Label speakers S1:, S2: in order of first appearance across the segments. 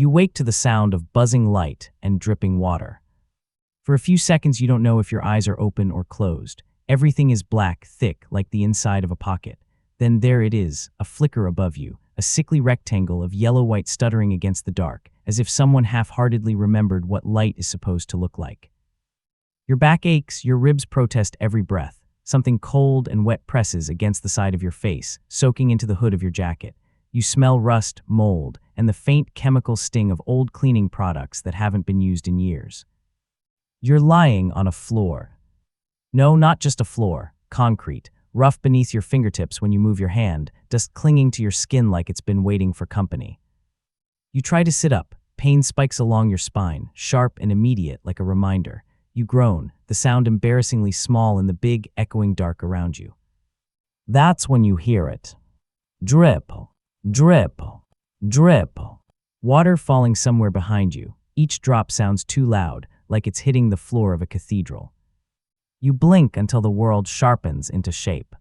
S1: You wake to the sound of buzzing light and dripping water. For a few seconds, you don't know if your eyes are open or closed. Everything is black, thick, like the inside of a pocket. Then there it is, a flicker above you, a sickly rectangle of yellow-white stuttering against the dark, as if someone half-heartedly remembered what light is supposed to look like. Your back aches, your ribs protest every breath. Something cold and wet presses against the side of your face, soaking into the hood of your jacket. You smell rust, mold, and the faint chemical sting of old cleaning products that haven't been used in years. You're lying on a floor. No, not just a floor, concrete, rough beneath your fingertips when you move your hand, dust clinging to your skin like it's been waiting for company. You try to sit up, pain spikes along your spine, sharp and immediate like a reminder. You groan, the sound embarrassingly small in the big, echoing dark around you. That's when you hear it. Drip, drip, drip. Water falling somewhere behind you. Each drop sounds too loud, like it's hitting the floor of a cathedral. You blink until the world sharpens into shape.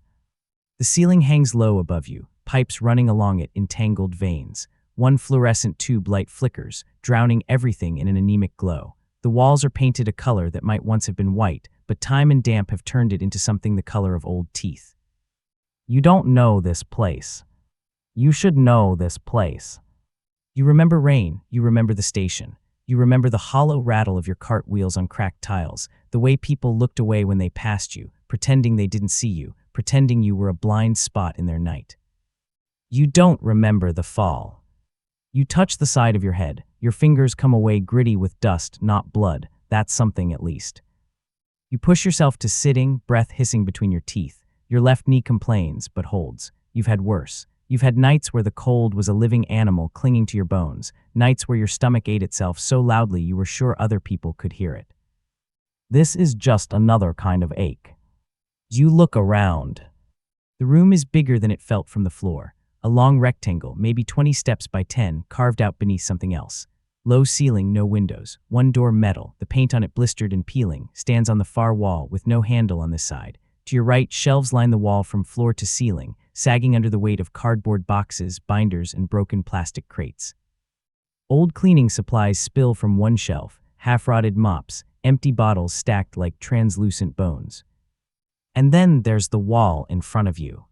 S1: The ceiling hangs low above you, pipes running along it in tangled veins. One fluorescent tube light flickers, drowning everything in an anemic glow. The walls are painted a color that might once have been white, but time and damp have turned it into something the color of old teeth. You don't know this place. You should know this place. You remember rain, you remember the station. You remember the hollow rattle of your cart wheels on cracked tiles, the way people looked away when they passed you, pretending they didn't see you, pretending you were a blind spot in their night. You don't remember the fall. You touch the side of your head. Your fingers come away gritty with dust, not blood. That's something at least. You push yourself to sitting, breath hissing between your teeth. Your left knee complains, but holds. You've had worse. You've had nights where the cold was a living animal clinging to your bones, nights where your stomach ate itself so loudly you were sure other people could hear it. This is just another kind of ache. You look around. The room is bigger than it felt from the floor. A long rectangle, maybe 20 steps by 10, carved out beneath something else. Low ceiling, no windows. One door metal, the paint on it blistered and peeling, stands on the far wall with no handle on this side. To your right, shelves line the wall from floor to ceiling, sagging under the weight of cardboard boxes, binders, and broken plastic crates. Old cleaning supplies spill from one shelf, half-rotted mops, empty bottles stacked like translucent bones. And then there's the wall in front of you.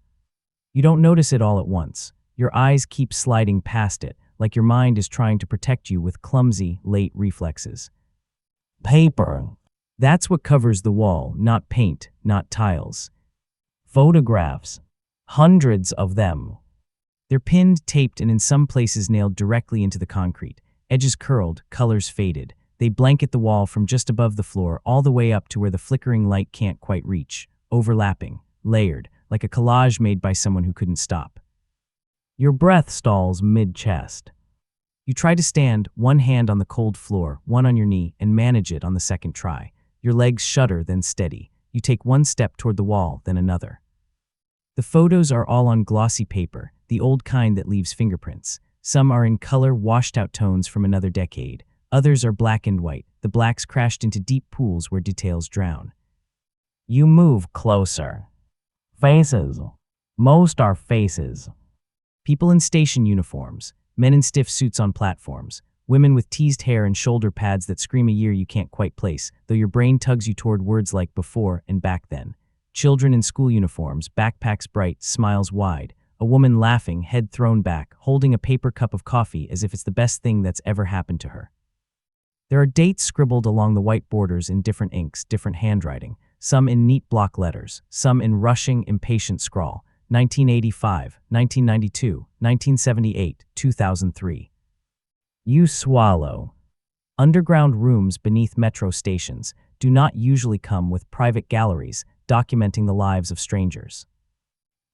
S1: You don't notice it all at once. Your eyes keep sliding past it, like your mind is trying to protect you with clumsy, late reflexes. Paper. That's what covers the wall, not paint, not tiles. Photographs. Hundreds of them. They're pinned, taped, and in some places nailed directly into the concrete. Edges curled, colors faded. They blanket the wall from just above the floor all the way up to where the flickering light can't quite reach. Overlapping, layered, like a collage made by someone who couldn't stop. Your breath stalls mid-chest. You try to stand, one hand on the cold floor, one on your knee, and manage it on the second try. Your legs shudder, then steady. You take one step toward the wall, then another. The photos are all on glossy paper, the old kind that leaves fingerprints. Some are in color, washed-out tones from another decade. Others are black and white, the blacks crashed into deep pools where details drown. You move closer. Faces. Most are faces. People in station uniforms, men in stiff suits on platforms, women with teased hair and shoulder pads that scream a year you can't quite place, though your brain tugs you toward words like before and back then. Children in school uniforms, backpacks bright, smiles wide, a woman laughing, head thrown back, holding a paper cup of coffee as if it's the best thing that's ever happened to her. There are dates scribbled along the white borders in different inks, different handwriting, some in neat block letters, some in rushing, impatient scrawl. 1985, 1992, 1978, 2003. You swallow. Underground rooms beneath metro stations do not usually come with private galleries documenting the lives of strangers.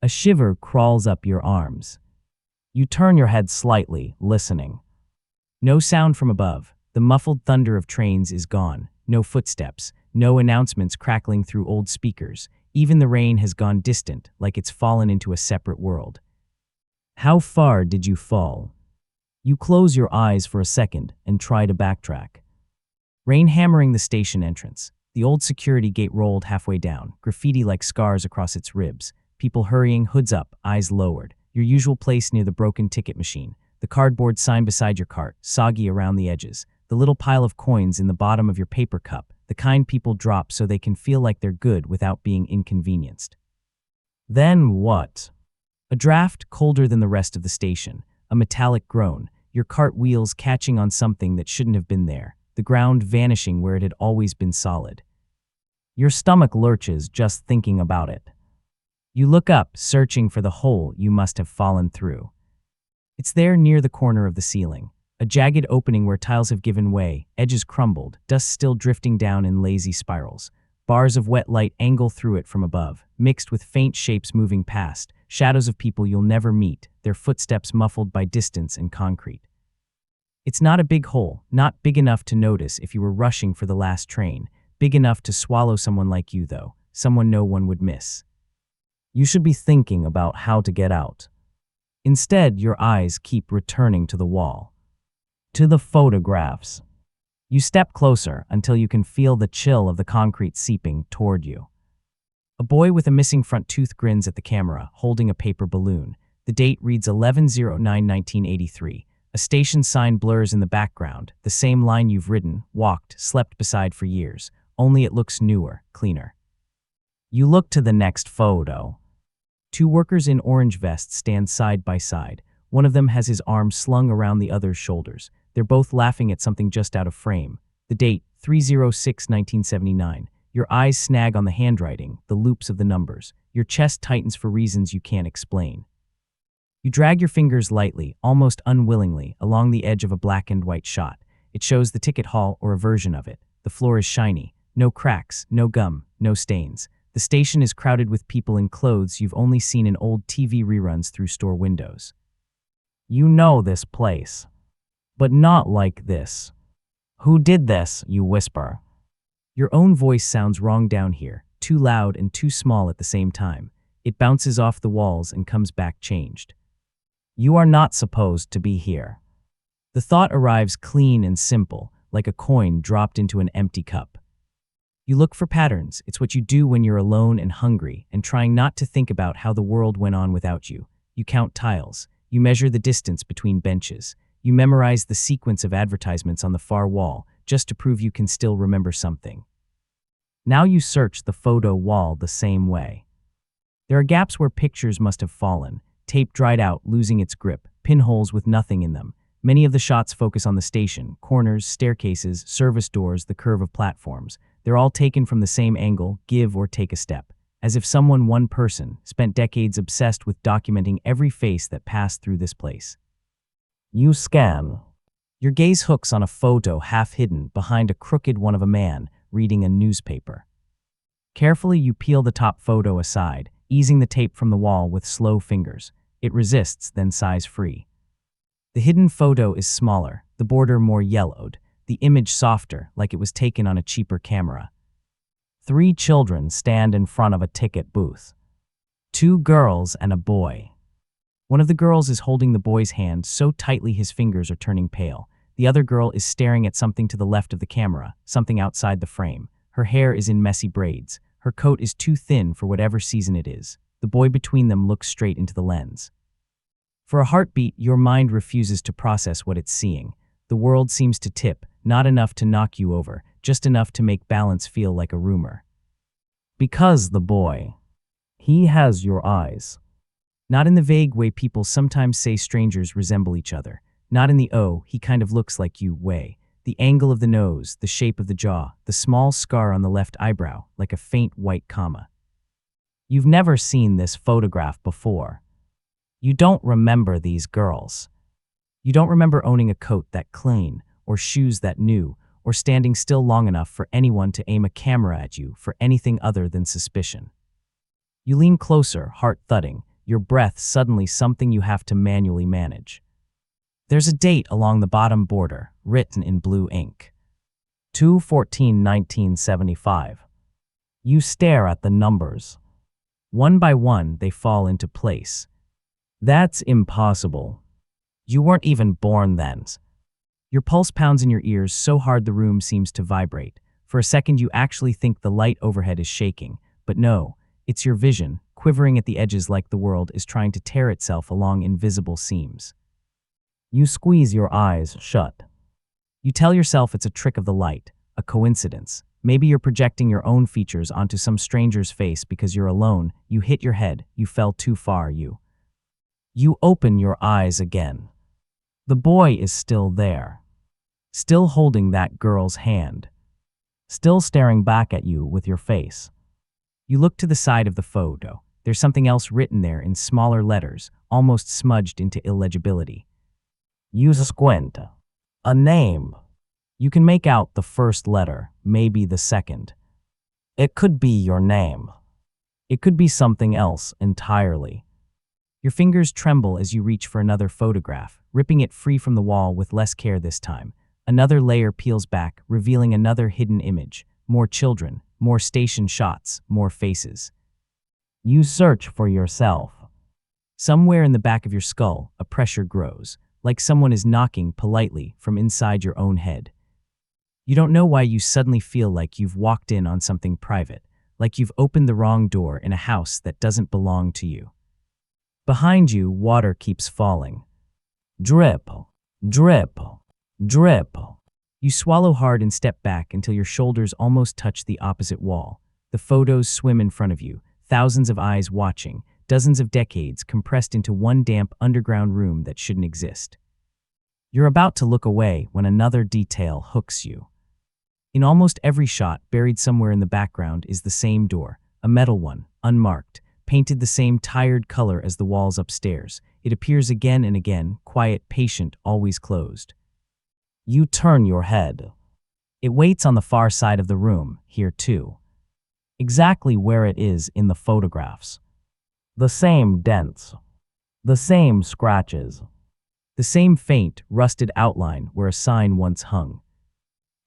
S1: A shiver crawls up your arms. You turn your head slightly, listening. No sound from above. The muffled thunder of trains is gone. No footsteps, no announcements crackling through old speakers. Even the rain has gone distant, like it's fallen into a separate world. How far did you fall? You close your eyes for a second and try to backtrack. Rain hammering the station entrance. The old security gate rolled halfway down, graffiti like scars across its ribs. People hurrying, hoods up, eyes lowered. Your usual place near the broken ticket machine. the cardboard sign beside your cart, soggy around the edges, the little pile of coins in the bottom of your paper cup, the kind people drop so they can feel like they're good without being inconvenienced. Then what? A draft colder than the rest of the station, a metallic groan, your cart wheels catching on something that shouldn't have been there, the ground vanishing where it had always been solid. Your stomach lurches just thinking about it. You look up, searching for the hole you must have fallen through. It's there near the corner of the ceiling, a jagged opening where tiles have given way, edges crumbled, dust still drifting down in lazy spirals. Bars of wet light angle through it from above, mixed with faint shapes moving past, shadows of people you'll never meet, their footsteps muffled by distance and concrete. It's not a big hole, not big enough to notice if you were rushing for the last train, big enough to swallow someone like you though, someone no one would miss. You should be thinking about how to get out. Instead, your eyes keep returning to the wall. To the photographs. You step closer until you can feel the chill of the concrete seeping toward you. A boy with a missing front tooth grins at the camera, holding a paper balloon. The date reads 11/09/1983. A station sign blurs in the background, the same line you've ridden, walked, slept beside for years, only it looks newer, cleaner. You look to the next photo. Two workers in orange vests stand side by side. One of them has his arm slung around the other's shoulders. They're both laughing at something just out of frame. The date, 3/06/1979. Your eyes snag on the handwriting, the loops of the numbers. Your chest tightens for reasons you can't explain. You drag your fingers lightly, almost unwillingly, along the edge of a black and white shot. It shows the ticket hall or a version of it. The floor is shiny. No cracks, no gum, no stains. The station is crowded with people in clothes you've only seen in old TV reruns through store windows. You know this place. But not like this. Who did this, you whisper. Your own voice sounds wrong down here, too loud and too small at the same time. It bounces off the walls and comes back changed. You are not supposed to be here. The thought arrives clean and simple, like a coin dropped into an empty cup. You look for patterns. It's what you do when you're alone and hungry and trying not to think about how the world went on without you. You count tiles. You measure the distance between benches. You memorize the sequence of advertisements on the far wall just to prove you can still remember something. Now you search the photo wall the same way. There are gaps where pictures must have fallen, tape dried out, losing its grip, pinholes with nothing in them. Many of the shots focus on the station, corners, staircases, service doors, the curve of platforms. They're all taken from the same angle, give or take a step, as if one person, spent decades obsessed with documenting every face that passed through this place. You scan. Your gaze hooks on a photo half hidden behind a crooked one of a man reading a newspaper. Carefully, you peel the top photo aside, easing the tape from the wall with slow fingers. It resists, then sighs free. The hidden photo is smaller, the border more yellowed, the image softer, like it was taken on a cheaper camera. 3 children stand in front of a ticket booth. 2 girls and a boy. One of the girls is holding the boy's hand so tightly his fingers are turning pale. The other girl is staring at something to the left of the camera, something outside the frame. Her hair is in messy braids. Her coat is too thin for whatever season it is. The boy between them looks straight into the lens. For a heartbeat, your mind refuses to process what it's seeing. The world seems to tip, not enough to knock you over, just enough to make balance feel like a rumor. Because the boy, he has your eyes. Not in the vague way people sometimes say strangers resemble each other. Not in the "oh, he kind of looks like you" way. The angle of the nose, the shape of the jaw, the small scar on the left eyebrow, like a faint white comma. You've never seen this photograph before. You don't remember these girls. You don't remember owning a coat that clean, or shoes that new, or standing still long enough for anyone to aim a camera at you for anything other than suspicion. You lean closer, heart thudding, your breath suddenly something you have to manually manage. There's a date along the bottom border, written in blue ink. 2/14/1975. You stare at the numbers. One by one, they fall into place. That's impossible. You weren't even born then. Your pulse pounds in your ears so hard the room seems to vibrate. For a second, you actually think the light overhead is shaking. But no, it's your vision, quivering at the edges like the world is trying to tear itself along invisible seams. You squeeze your eyes shut. You tell yourself it's a trick of the light, a coincidence. Maybe you're projecting your own features onto some stranger's face because you're alone. You hit your head. You fell too far. You open your eyes again. The boy is still there, still holding that girl's hand, still staring back at you with your face. You look to the side of the photo. There's something else written there in smaller letters, almost smudged into illegibility. You squint. A name. You can make out the first letter, maybe the second. It could be your name. It could be something else entirely. Your fingers tremble as you reach for another photograph, ripping it free from the wall with less care this time. Another layer peels back, revealing another hidden image. More children, more station shots, more faces. You search for yourself. Somewhere in the back of your skull, a pressure grows, like someone is knocking politely from inside your own head. You don't know why you suddenly feel like you've walked in on something private, like you've opened the wrong door in a house that doesn't belong to you. Behind you, water keeps falling. Drip, drip, drip. You swallow hard and step back until your shoulders almost touch the opposite wall. The photos swim in front of you, thousands of eyes watching, dozens of decades compressed into one damp underground room that shouldn't exist. You're about to look away when another detail hooks you. In almost every shot, buried somewhere in the background, is the same door, a metal one, unmarked, painted the same tired color as the walls upstairs. It appears again and again, quiet, patient, always closed. You turn your head. It waits on the far side of the room, here too. Exactly where it is in the photographs. The same dents. The same scratches. The same faint, rusted outline where a sign once hung.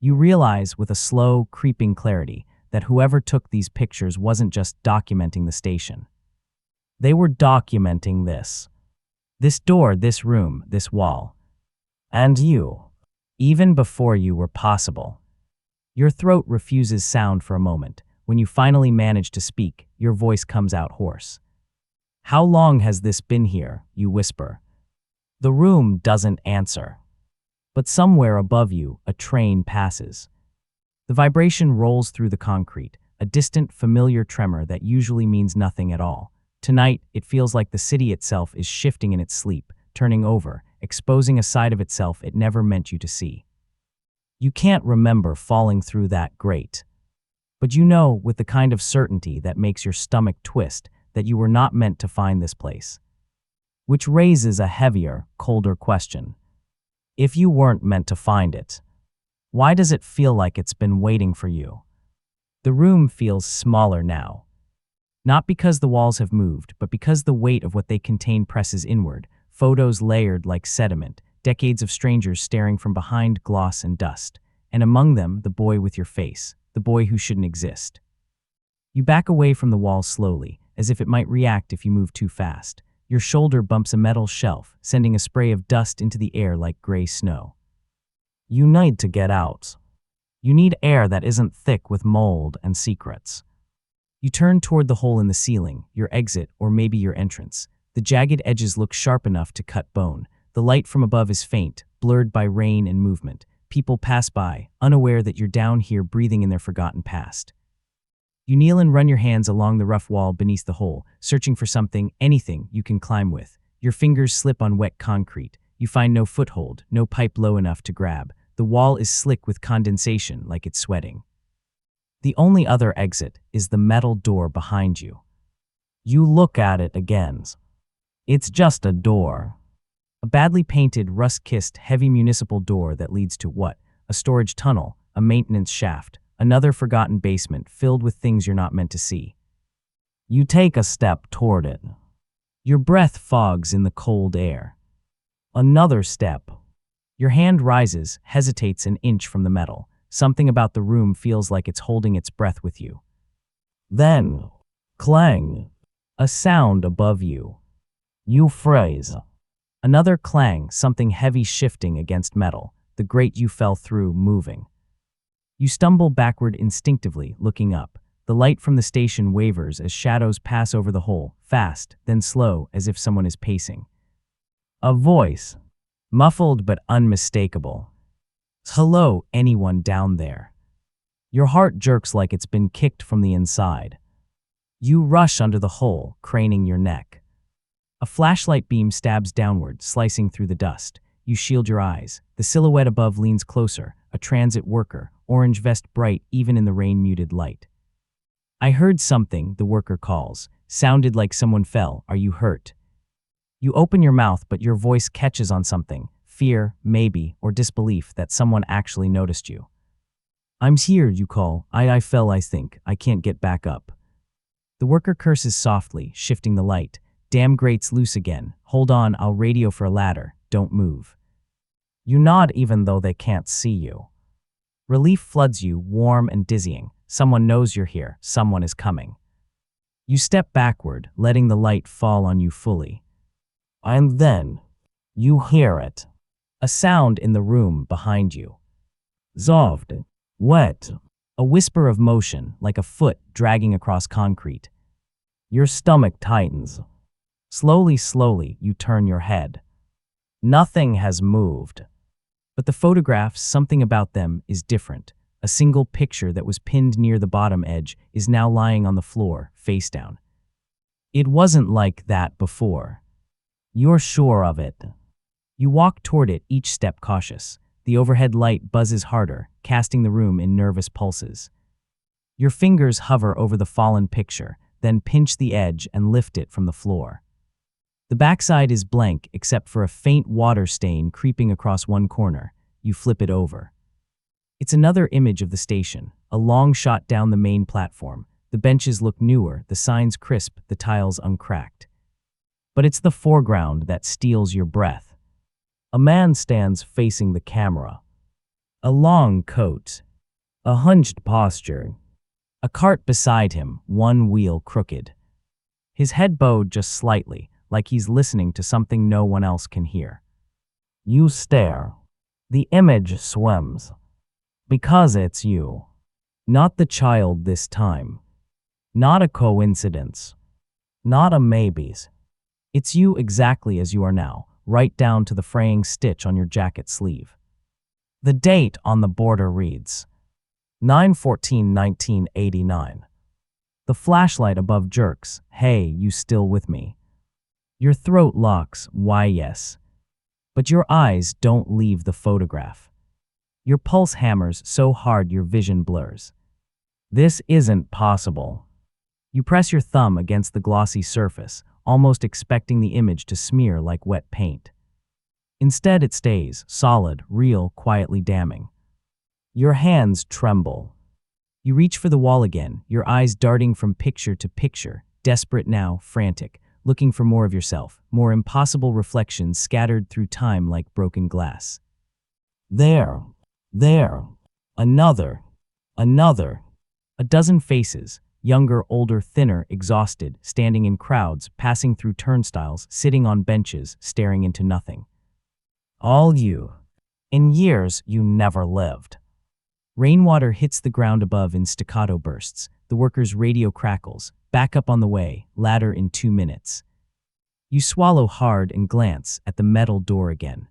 S1: You realize with a slow, creeping clarity that whoever took these pictures wasn't just documenting the station. They were documenting this. This door, this room, this wall. And you. Even before you were possible. Your throat refuses sound for a moment. When you finally manage to speak, your voice comes out hoarse. How long has this been here? You whisper. The room doesn't answer. But somewhere above you, a train passes. The vibration rolls through the concrete, a distant, familiar tremor that usually means nothing at all. Tonight, it feels like the city itself is shifting in its sleep, turning over, exposing a side of itself it never meant you to see. You can't remember falling through that grate. But you know, with the kind of certainty that makes your stomach twist, that you were not meant to find this place. Which raises a heavier, colder question. If you weren't meant to find it, why does it feel like it's been waiting for you? The room feels smaller now. Not because the walls have moved, but because the weight of what they contain presses inward, photos layered like sediment, decades of strangers staring from behind gloss and dust, and among them the boy with your face, the boy who shouldn't exist. You back away from the wall slowly, as if it might react if you move too fast. Your shoulder bumps a metal shelf, sending a spray of dust into the air like gray snow. You need to get out. You need air that isn't thick with mold and secrets. You turn toward the hole in the ceiling, your exit or maybe your entrance. The jagged edges look sharp enough to cut bone. The light from above is faint, blurred by rain and movement. People pass by, unaware that you're down here breathing in their forgotten past. You kneel and run your hands along the rough wall beneath the hole, searching for something, anything you can climb with. Your fingers slip on wet concrete. You find no foothold, no pipe low enough to grab. The wall is slick with condensation, like it's sweating. The only other exit is the metal door behind you. You look at it again. It's just a door. A badly painted, rust-kissed, heavy municipal door that leads to what? A storage tunnel, a maintenance shaft, another forgotten basement filled with things you're not meant to see. You take a step toward it. Your breath fogs in the cold air. Another step. Your hand rises, hesitates an inch from the metal. Something about the room feels like it's holding its breath with you. Then, clang. A sound above you. You freeze. Another clang, something heavy shifting against metal, the grate you fell through moving. You stumble backward instinctively, looking up. The light from the station wavers as shadows pass over the hole, fast, then slow, as if someone is pacing. A voice. muffled but unmistakable. Hello, anyone down there. Your heart jerks like it's been kicked from the inside. You rush under the hole, craning your neck. A flashlight beam stabs downward, slicing through the dust. You shield your eyes. The silhouette above leans closer, a transit worker, orange vest bright even in the rain-muted light. I heard something, the worker calls. Sounded like someone fell. Are you hurt? You open your mouth, but your voice catches on something. Fear, maybe, or disbelief that someone actually noticed you. I'm here, you call. I fell, I think. I can't get back up. The worker curses softly, shifting the light. Damn grate's loose again. Hold on, I'll radio for a ladder. Don't move. You nod even though they can't see you. Relief floods you, warm and dizzying. Someone knows you're here. Someone is coming. You step backward, letting the light fall on you fully. And then, you hear it. A sound in the room behind you. Zovd. Wet. A whisper of motion, like a foot dragging across concrete. Your stomach tightens. Slowly, you turn your head. Nothing has moved. But the photographs, something about them is different. A single picture that was pinned near the bottom edge is now lying on the floor, face down. It wasn't like that before. You're sure of it. You walk toward it, each step cautious. The overhead light buzzes harder, casting the room in nervous pulses. Your fingers hover over the fallen picture, then pinch the edge and lift it from the floor. The backside is blank except for a faint water stain creeping across one corner. You flip it over. It's another image of the station, a long shot down the main platform. The benches look newer, the signs crisp, the tiles uncracked. But it's the foreground that steals your breath. A man stands facing the camera. A long coat. A hunched posture. A cart beside him, one wheel crooked. His head bowed just slightly, like he's listening to something no one else can hear. You stare. The image swims. Because it's you. Not the child this time. Not a coincidence. Not a maybes. It's you exactly as you are now, right down to the fraying stitch on your jacket sleeve. The date on the border reads 9/14/1989. The flashlight above jerks. Hey, you still with me? Your throat locks. Why, yes. But your eyes don't leave the photograph. Your pulse hammers so hard your vision blurs. This isn't possible. You press your thumb against the glossy surface, almost expecting the image to smear like wet paint. Instead, it stays, solid, real, quietly damning. Your hands tremble. You reach for the wall again, your eyes darting from picture to picture, desperate now, frantic, looking for more of yourself, more impossible reflections scattered through time like broken glass. There, another. A dozen faces, younger, older, thinner, exhausted, standing in crowds, passing through turnstiles, sitting on benches, staring into nothing. All you. In years you never lived. Rainwater hits the ground above in staccato bursts. The worker's radio crackles. Back up on the way, ladder in 2 minutes. You swallow hard and glance at the metal door again.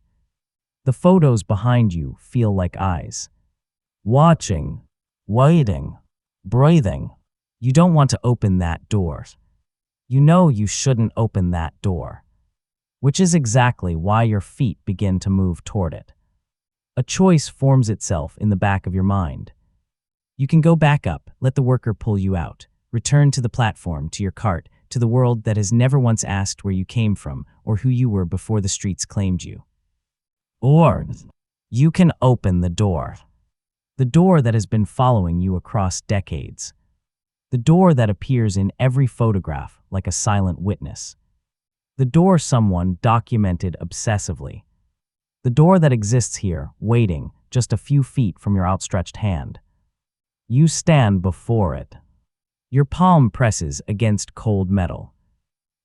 S1: The photos behind you feel like eyes. Watching, waiting, breathing. You don't want to open that door. You know you shouldn't open that door. Which is exactly why your feet begin to move toward it. A choice forms itself in the back of your mind. You can go back up, let the worker pull you out, return to the platform, to your cart, to the world that has never once asked where you came from or who you were before the streets claimed you. Or you can open the door. The door that has been following you across decades. The door that appears in every photograph like a silent witness. The door someone documented obsessively. The door that exists here, waiting, just a few feet from your outstretched hand. You stand before it. Your palm presses against cold metal.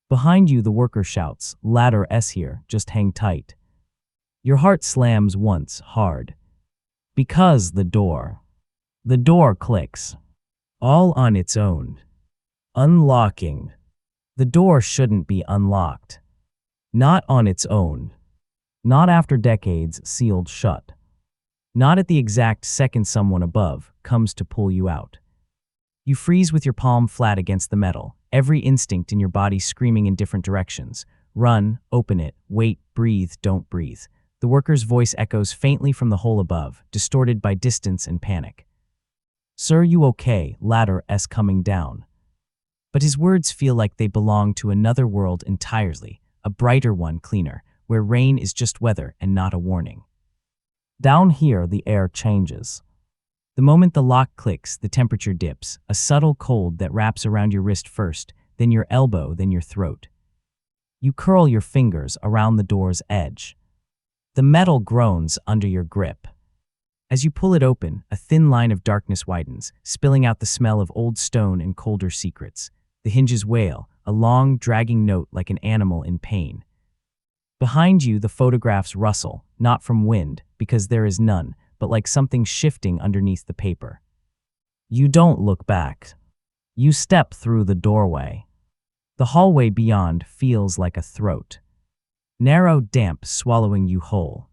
S1: Behind you, the worker shouts, "Ladder S here, just hang tight." Your heart slams once, hard. Because the door clicks. All on its own. Unlocking. The door shouldn't be unlocked. Not on its own. Not after decades sealed shut. Not at the exact second someone above comes to pull you out. You freeze with your palm flat against the metal, every instinct in your body screaming in different directions. Run, open it, wait, breathe, don't breathe. The worker's voice echoes faintly from the hole above, distorted by distance and panic. Sir, you okay? Ladder S coming down. But his words feel like they belong to another world entirely, a brighter one, cleaner, where rain is just weather and not a warning. Down here, the air changes. The moment the lock clicks, the temperature dips, a subtle cold that wraps around your wrist first, then your elbow, then your throat. You curl your fingers around the door's edge. The metal groans under your grip. As you pull it open, a thin line of darkness widens, spilling out the smell of old stone and colder secrets. The hinges wail, a long, dragging note like an animal in pain. Behind you, the photographs rustle, not from wind, because there is none, but like something shifting underneath the paper. You don't look back. You step through the doorway. The hallway beyond feels like a throat. Narrow, damp, swallowing you whole.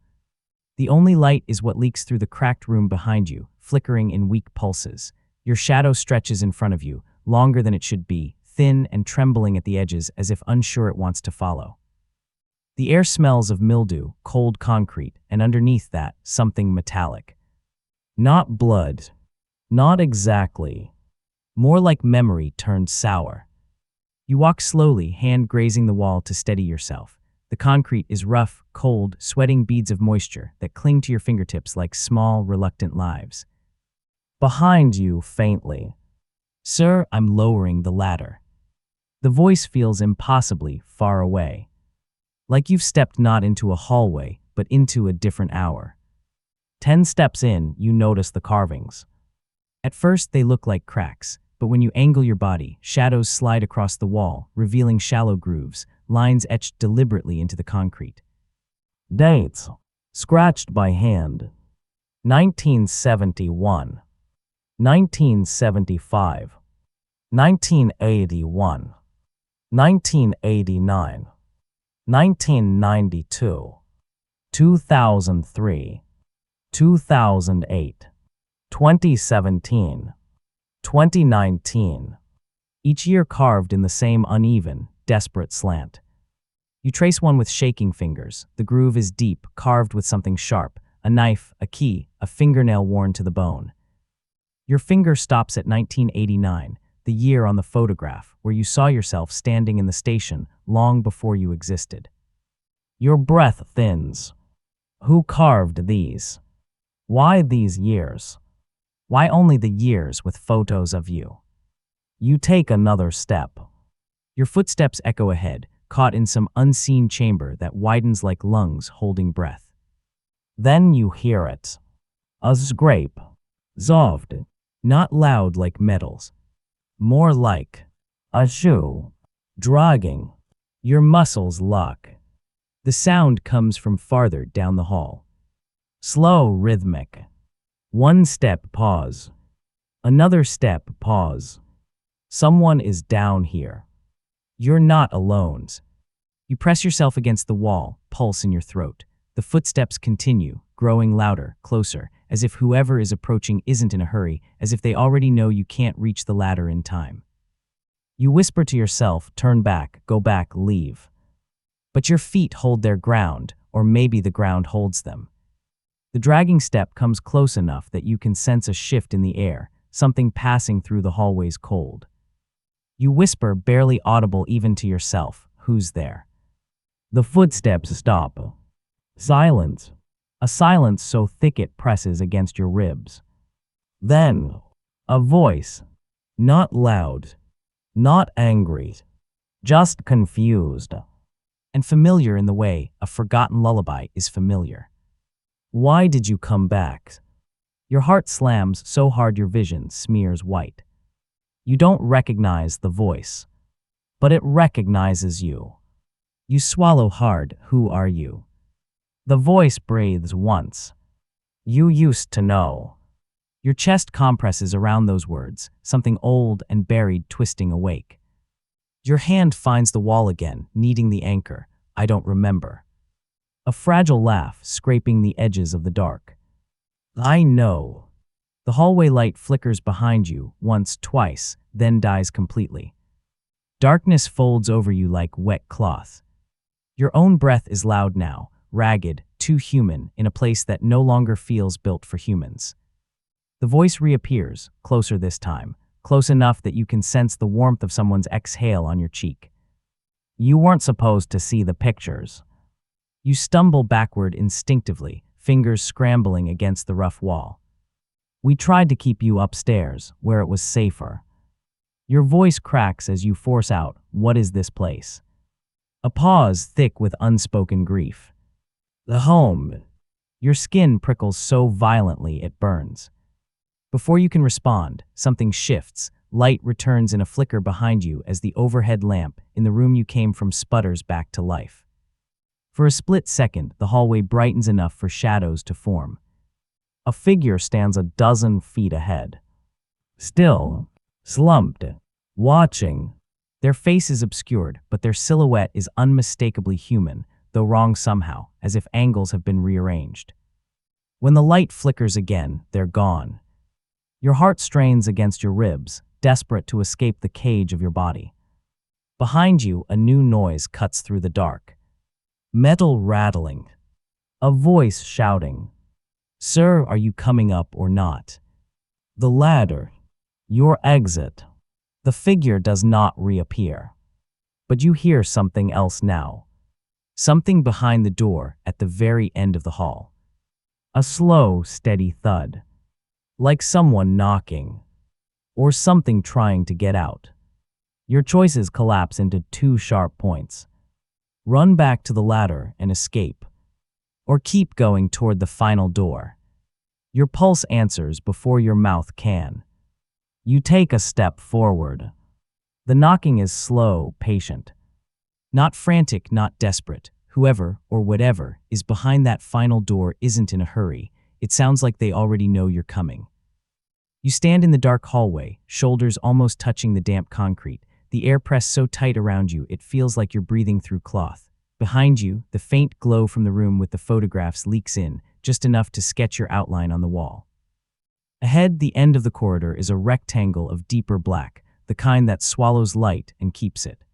S1: The only light is what leaks through the cracked room behind you, flickering in weak pulses. Your shadow stretches in front of you, longer than it should be, thin and trembling at the edges as if unsure it wants to follow. The air smells of mildew, cold concrete, and underneath that, something metallic. Not blood. Not exactly. More like memory turned sour. You walk slowly, hand grazing the wall to steady yourself. The concrete is rough, cold, sweating beads of moisture that cling to your fingertips like small, reluctant lives. Behind you, faintly. Sir, I'm lowering the ladder. The voice feels impossibly far away. Like you've stepped not into a hallway, but into a different hour. 10 steps in, you notice the carvings. At first, they look like cracks, but when you angle your body, shadows slide across the wall, revealing shallow grooves, lines etched deliberately into the concrete. Dates. Scratched by hand. 1971. 1975. 1981. 1989. 1992, 2003, 2008, 2017, 2019. Each year carved in the same uneven, desperate slant. You trace one with shaking fingers. The groove is deep, carved with something sharp, a knife, a key, a fingernail worn to the bone. Your finger stops at 1989, the year on the photograph, where you saw yourself standing in the station long before you existed. Your breath thins. Who carved these? Why these years? Why only the years with photos of you? You take another step. Your footsteps echo ahead, caught in some unseen chamber that widens like lungs holding breath. Then you hear it. A scrape. Zovd. Not loud like metals. More like a shoe. Dragging. Your muscles lock. The sound comes from farther down the hall. Slow, rhythmic. One step, pause. Another step, pause. Someone is down here. You're not alone. You press yourself against the wall, pulse in your throat. The footsteps continue, growing louder, closer, as if whoever is approaching isn't in a hurry, as if they already know you can't reach the ladder in time. You whisper to yourself, turn back, go back, leave. But your feet hold their ground, or maybe the ground holds them. The dragging step comes close enough that you can sense a shift in the air, something passing through the hallway's cold. You whisper, barely audible even to yourself, who's there? The footsteps stop. Silence. A silence so thick it presses against your ribs. Then, a voice. Not loud. Not angry. Just confused. And familiar in the way a forgotten lullaby is familiar. Why did you come back? Your heart slams so hard your vision smears white. You don't recognize the voice, but it recognizes you. You swallow hard, who are you? The voice breathes once. You used to know. Your chest compresses around those words, something old and buried twisting awake. Your hand finds the wall again, needing the anchor. I don't remember. a fragile laugh scraping the edges of the dark. I know. The hallway light flickers behind you once, twice, then dies completely. Darkness folds over you like wet cloth. Your own breath is loud now, ragged, too human, in a place that no longer feels built for humans. The voice reappears, closer this time, close enough that you can sense the warmth of someone's exhale on your cheek. You weren't supposed to see the pictures. You stumble backward instinctively, fingers scrambling against the rough wall. We tried to keep you upstairs, where it was safer. Your voice cracks as you force out, "What is this place?" A pause thick with unspoken grief. The home. Your skin prickles so violently it burns. Before you can respond, something shifts. Light returns in a flicker behind you as the overhead lamp in the room you came from sputters back to life. For a split second, the hallway brightens enough for shadows to form. A figure stands a dozen feet ahead. Still, slumped, watching. Their face is obscured, but their silhouette is unmistakably human, though wrong somehow, as if angles have been rearranged. When the light flickers again, they're gone. Your heart strains against your ribs, desperate to escape the cage of your body. Behind you, a new noise cuts through the dark. Metal rattling. A voice shouting, "Sir, are you coming up or not?" The ladder. Your exit. The figure does not reappear. But you hear something else now. Something behind the door at the very end of the hall. A slow, steady thud. Like someone knocking. Or something trying to get out. Your choices collapse into two sharp points. Run back to the ladder and escape. Or keep going toward the final door. Your pulse answers before your mouth can. You take a step forward. The knocking is slow, patient. Not frantic, not desperate. Whoever, or whatever, is behind that final door isn't in a hurry. It sounds like they already know you're coming. You stand in the dark hallway, shoulders almost touching the damp concrete, the air pressed so tight around you it feels like you're breathing through cloth. Behind you, the faint glow from the room with the photographs leaks in, just enough to sketch your outline on the wall. Ahead, the end of the corridor is a rectangle of deeper black, the kind that swallows light and keeps it.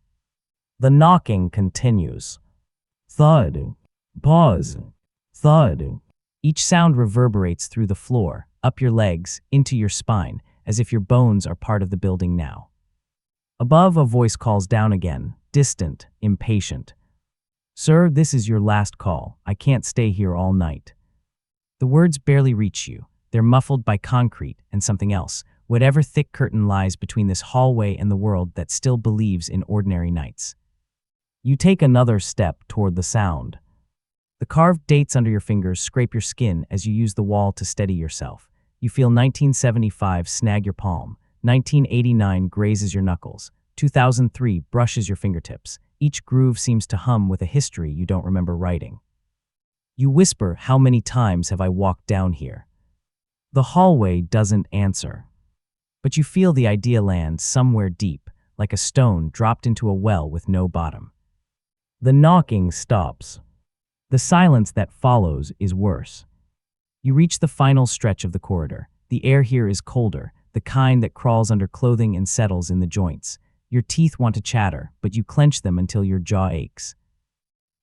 S1: The knocking continues. Thud. Pause. Thud. Each sound reverberates through the floor, up your legs, into your spine, as if your bones are part of the building now. Above, a voice calls down again, distant, impatient. "Sir, this is your last call. I can't stay here all night." The words barely reach you. They're muffled by concrete and something else, whatever thick curtain lies between this hallway and the world that still believes in ordinary nights. You take another step toward the sound. The carved dates under your fingers scrape your skin as you use the wall to steady yourself. You feel 1975 snag your palm, 1989 grazes your knuckles, 2003 brushes your fingertips. Each groove seems to hum with a history you don't remember writing. You whisper, "How many times have I walked down here?" The hallway doesn't answer. But you feel the idea land somewhere deep, like a stone dropped into a well with no bottom. The knocking stops. The silence that follows is worse. You reach the final stretch of the corridor. The air here is colder, the kind that crawls under clothing and settles in the joints. Your teeth want to chatter, but you clench them until your jaw aches.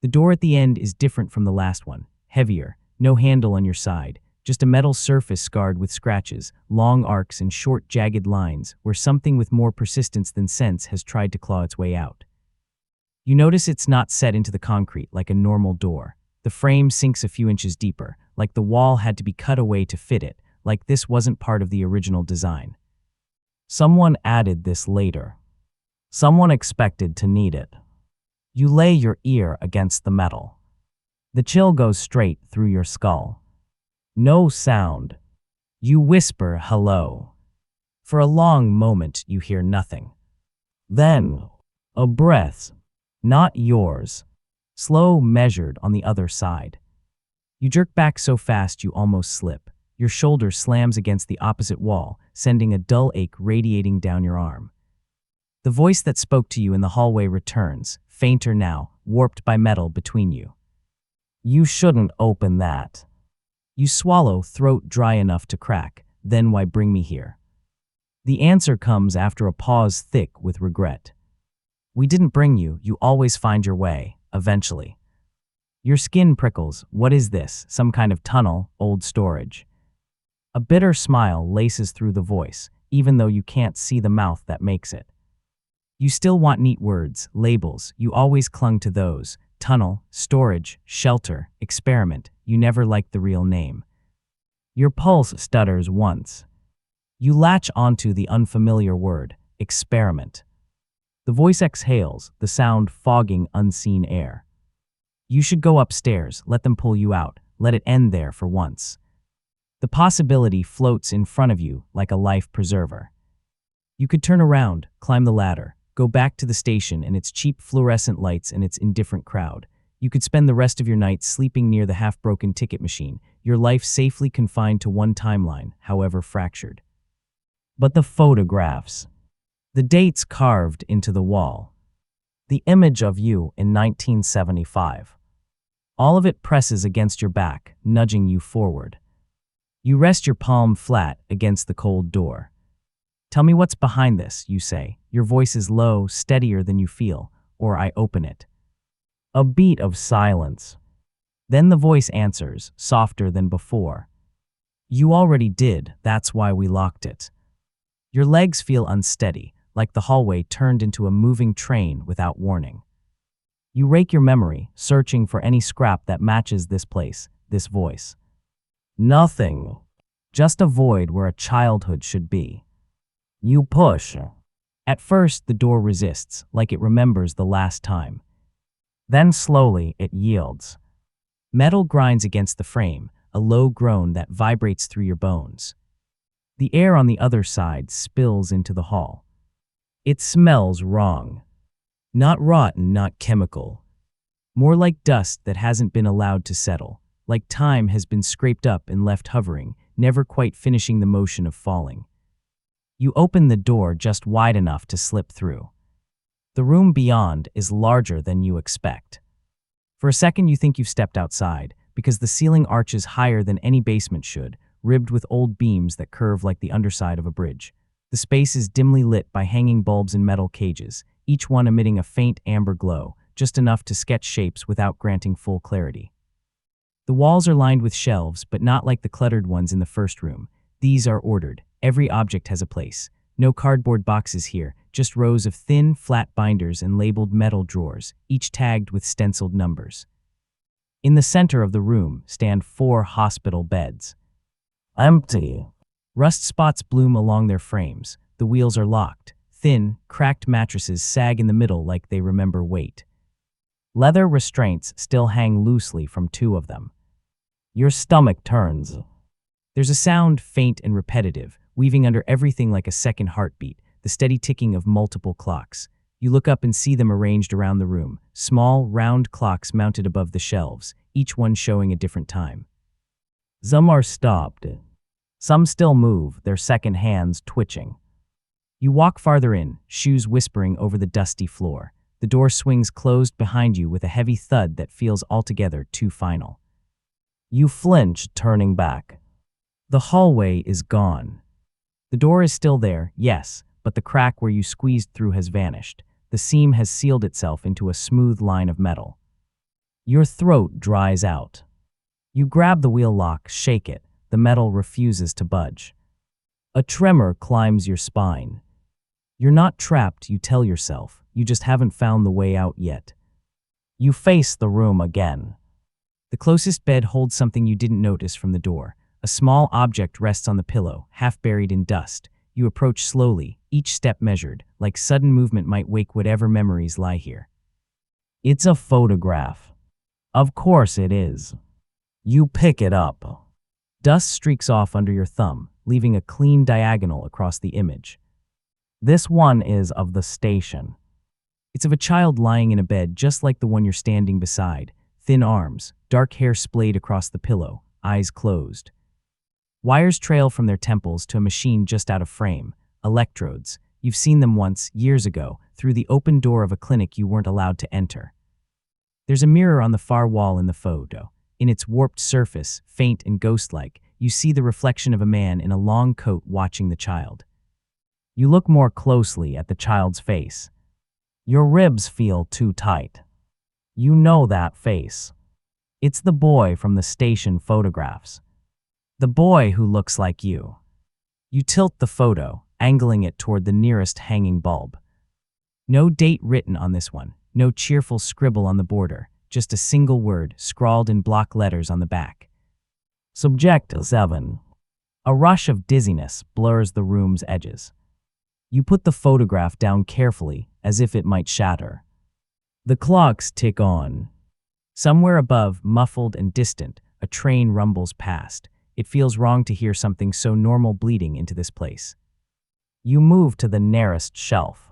S1: The door at the end is different from the last one, heavier, no handle on your side, just a metal surface scarred with scratches, long arcs and short, jagged lines where something with more persistence than sense has tried to claw its way out. You notice it's not set into the concrete like a normal door. The frame sinks a few inches deeper, like the wall had to be cut away to fit it, like this wasn't part of the original design. Someone added this later. Someone expected to need it. You lay your ear against the metal. The chill goes straight through your skull. No sound. You whisper hello. For a long moment, you hear nothing. Then, a breath. Not yours. Slow, measured on the other side. You jerk back so fast you almost slip. Your shoulder slams against the opposite wall, sending a dull ache radiating down your arm. The voice that spoke to you in the hallway returns, fainter now, warped by metal between you. You shouldn't open that. You swallow, throat dry enough to crack. Then why bring me here? The answer comes after a pause thick with regret. We didn't bring you. You always find your way, eventually. Your skin prickles. What is this? Some kind of tunnel, old storage. A bitter smile laces through the voice, even though you can't see the mouth that makes it. You still want neat words, labels. You always clung to those. Tunnel, storage, shelter, experiment. You never liked the real name. Your pulse stutters once. You latch onto the unfamiliar word, experiment. The voice exhales, the sound fogging unseen air. You should go upstairs, let them pull you out, let it end there for once. The possibility floats in front of you like a life preserver. You could turn around, climb the ladder, go back to the station and its cheap fluorescent lights and its indifferent crowd. You could spend the rest of your night sleeping near the half-broken ticket machine, your life safely confined to one timeline, however fractured. But the photographs. The dates carved into the wall. The image of you in 1975. All of it presses against your back, nudging you forward. You rest your palm flat against the cold door. Tell me what's behind this, you say. Your voice is low, steadier than you feel, or I open it. A beat of silence. Then the voice answers, softer than before. You already did, that's why we locked it. Your legs feel unsteady, like the hallway turned into a moving train without warning. You rake your memory, searching for any scrap that matches this place, this voice. Nothing. Just a void where a childhood should be. You push. At first, the door resists, like it remembers the last time. Then slowly, it yields. Metal grinds against the frame, a low groan that vibrates through your bones. The air on the other side spills into the hall. It smells wrong. Not rotten, not chemical. More like dust that hasn't been allowed to settle, like time has been scraped up and left hovering, never quite finishing the motion of falling. You open the door just wide enough to slip through. The room beyond is larger than you expect. For a second you think you've stepped outside, because the ceiling arches higher than any basement should, ribbed with old beams that curve like the underside of a bridge. The space is dimly lit by hanging bulbs in metal cages, each one emitting a faint amber glow, just enough to sketch shapes without granting full clarity. The walls are lined with shelves, but not like the cluttered ones in the first room. These are ordered. Every object has a place. No cardboard boxes here, just rows of thin, flat binders and labeled metal drawers, each tagged with stenciled numbers. In the center of the room stand 4 hospital beds. Empty. Rust spots bloom along their frames. The wheels are locked. Thin, cracked mattresses sag in the middle like they remember weight. Leather restraints still hang loosely from 2 of them. Your stomach turns. There's a sound, faint and repetitive, weaving under everything like a second heartbeat, the steady ticking of multiple clocks. You look up and see them arranged around the room, small, round clocks mounted above the shelves, each one showing a different time. Some are stopped. Some still move, their second hands twitching. You walk farther in, shoes whispering over the dusty floor. The door swings closed behind you with a heavy thud that feels altogether too final. You flinch, turning back. The hallway is gone. The door is still there, yes, but the crack where you squeezed through has vanished. The seam has sealed itself into a smooth line of metal. Your throat dries out. You grab the wheel lock, shake it. The metal refuses to budge. A tremor climbs your spine. You're not trapped, you tell yourself. You just haven't found the way out yet. You face the room again. The closest bed holds something you didn't notice from the door. A small object rests on the pillow, half buried in dust. You approach slowly, each step measured, like sudden movement might wake whatever memories lie here. It's a photograph. Of course it is. You pick it up. Dust streaks off under your thumb, leaving a clean diagonal across the image. This one is of the station. It's of a child lying in a bed just like the one you're standing beside. Thin arms, dark hair splayed across the pillow, eyes closed. Wires trail from their temples to a machine just out of frame. Electrodes. You've seen them once, years ago, through the open door of a clinic you weren't allowed to enter. There's a mirror on the far wall in the photo. In its warped surface, faint and ghost-like, you see the reflection of a man in a long coat watching the child. You look more closely at the child's face. Your ribs feel too tight. You know that face. It's the boy from the station photographs. The boy who looks like you. You tilt the photo, angling it toward the nearest hanging bulb. No date written on this one, no cheerful scribble on the border, just a single word scrawled in block letters on the back. Subject 7. A rush of dizziness blurs the room's edges. You put the photograph down carefully, as if it might shatter. The clocks tick on. Somewhere above, muffled and distant, a train rumbles past. It feels wrong to hear something so normal bleeding into this place. You move to the nearest shelf.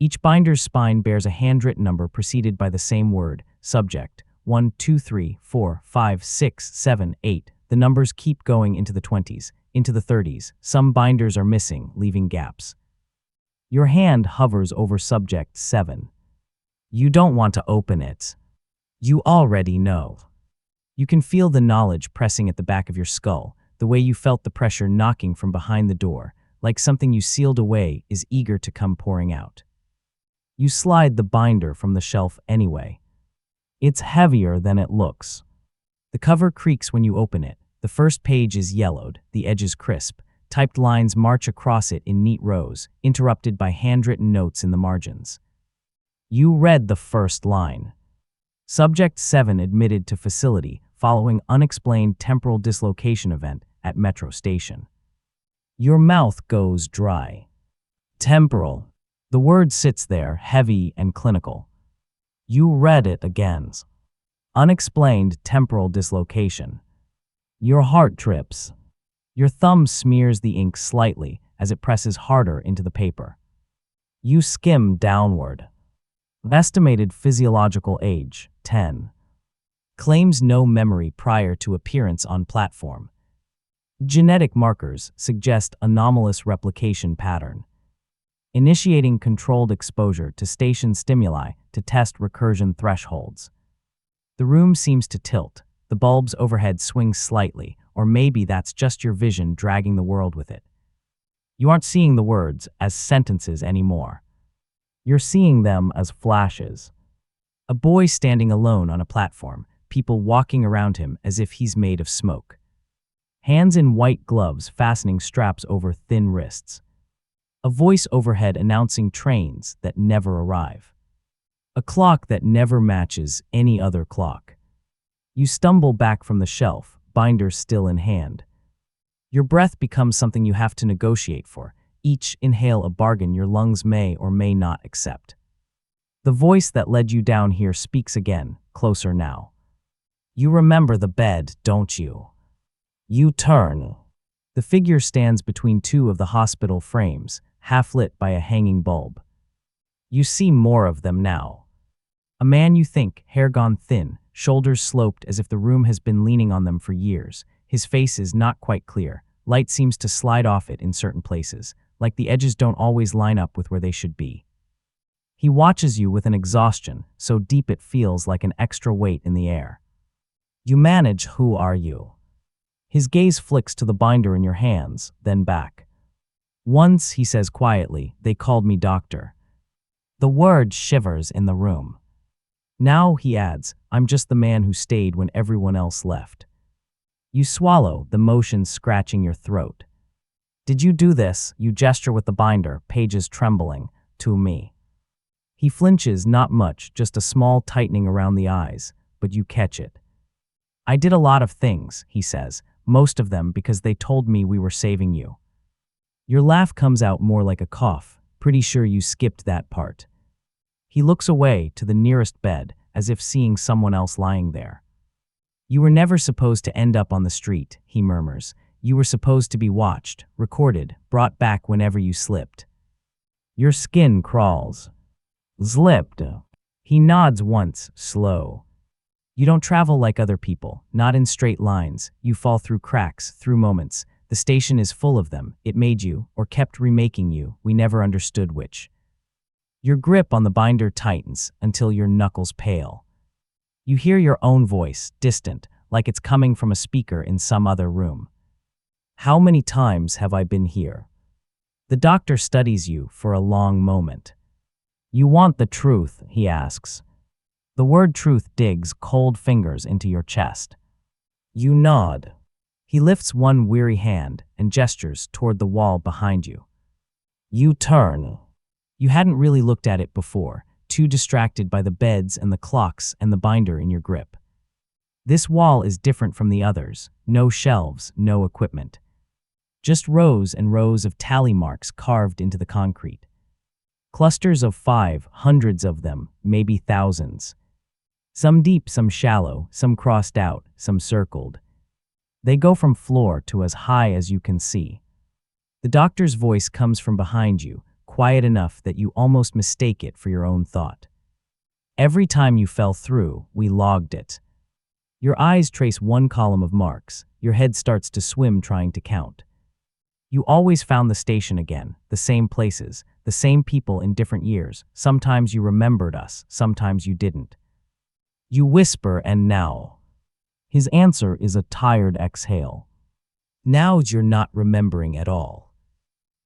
S1: Each binder's spine bears a handwritten number preceded by the same word, subject, 1, 2, 3, 4, 5, 6, 7, 8. The numbers keep going into the 20s, into the 30s. Some binders are missing, leaving gaps. Your hand hovers over subject 7. You don't want to open it. You already know. You can feel the knowledge pressing at the back of your skull, the way you felt the pressure knocking from behind the door, like something you sealed away is eager to come pouring out. You slide the binder from the shelf anyway. It's heavier than it looks. The cover creaks when you open it. The first page is yellowed, the edges crisp. Typed lines march across it in neat rows, interrupted by handwritten notes in the margins. You read the first line. Subject 7 admitted to facility following unexplained temporal dislocation event at metro station. Your mouth goes dry. Temporal. The word sits there, heavy and clinical. You read it again. Unexplained temporal dislocation. Your heart trips. Your thumb smears the ink slightly as it presses harder into the paper. You skim downward. Estimated physiological age, 10. Claims no memory prior to appearance on platform. Genetic markers suggest anomalous replication pattern. Initiating controlled exposure to station stimuli to test recursion thresholds. The room seems to tilt. The bulbs overhead swing slightly, or maybe that's just your vision dragging the world with it. You aren't seeing the words as sentences anymore. You're seeing them as flashes. A boy standing alone on a platform, people walking around him as if he's made of smoke. Hands in white gloves fastening straps over thin wrists. A voice overhead announcing trains that never arrive. A clock that never matches any other clock. You stumble back from the shelf, binder still in hand. Your breath becomes something you have to negotiate for. Each inhale a bargain your lungs may or may not accept. The voice that led you down here speaks again, closer now. You remember the bed, don't you? You turn. The figure stands between two of the hospital frames, half lit by a hanging bulb. You see more of them now. A man you think, hair gone thin, shoulders sloped as if the room has been leaning on them for years. His face is not quite clear. Light seems to slide off it in certain places, like the edges don't always line up with where they should be. He watches you with an exhaustion, so deep it feels like an extra weight in the air. You manage, who are you? His gaze flicks to the binder in your hands, then back. Once, he says quietly, they called me doctor. The word shivers in the room. Now, he adds, I'm just the man who stayed when everyone else left. You swallow, the motion scratching your throat. Did you do this? You gesture with the binder, pages trembling, to me. He flinches, not much, just a small tightening around the eyes, but you catch it. I did a lot of things, he says, most of them because they told me we were saving you. Your laugh comes out more like a cough, pretty sure you skipped that part. He looks away to the nearest bed, as if seeing someone else lying there. You were never supposed to end up on the street, he murmurs. You were supposed to be watched, recorded, brought back whenever you slipped. Your skin crawls. Slipped. He nods once, slow. You don't travel like other people, not in straight lines. You fall through cracks, through moments. The station is full of them. It made you, or kept remaking you. We never understood which. Your grip on the binder tightens until your knuckles pale. You hear your own voice, distant, like it's coming from a speaker in some other room. How many times have I been here? The doctor studies you for a long moment. You want the truth, he asks. The word truth digs cold fingers into your chest. You nod. He lifts one weary hand and gestures toward the wall behind you. You turn. You hadn't really looked at it before, too distracted by the beds and the clocks and the binder in your grip. This wall is different from the others. No shelves, no equipment. Just rows and rows of tally marks carved into the concrete. Clusters of 5, hundreds of them, maybe thousands. Some deep, some shallow, some crossed out, some circled. They go from floor to as high as you can see. The doctor's voice comes from behind you, quiet enough that you almost mistake it for your own thought. Every time you fell through, we logged it. Your eyes trace one column of marks. Your head starts to swim trying to count. You always found the station again, the same places, the same people in different years. Sometimes you remembered us, sometimes you didn't. You whisper, and now. His answer is a tired exhale. Now you're not remembering at all.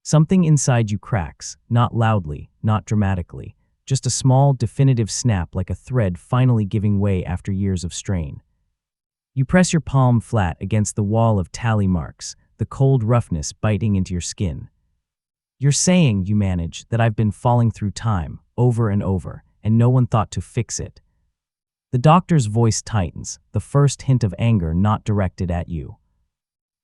S1: Something inside you cracks, not loudly, not dramatically, just a small, definitive snap like a thread finally giving way after years of strain. You press your palm flat against the wall of tally marks, the cold roughness biting into your skin. You're saying, you manage, that I've been falling through time, over and over, and no one thought to fix it. The doctor's voice tightens, the first hint of anger not directed at you.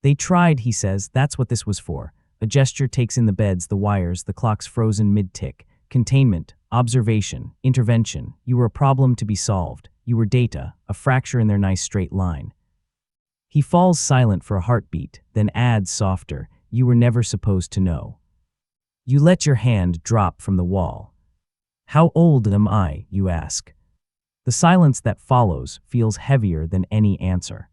S1: They tried, he says, that's what this was for. A gesture takes in the beds, the wires, the clock's frozen mid-tick. Containment, observation, intervention. You were a problem to be solved. You were data, a fracture in their nice straight line. He falls silent for a heartbeat, then adds softer, you were never supposed to know. You let your hand drop from the wall. How old am I, you ask. The silence that follows feels heavier than any answer.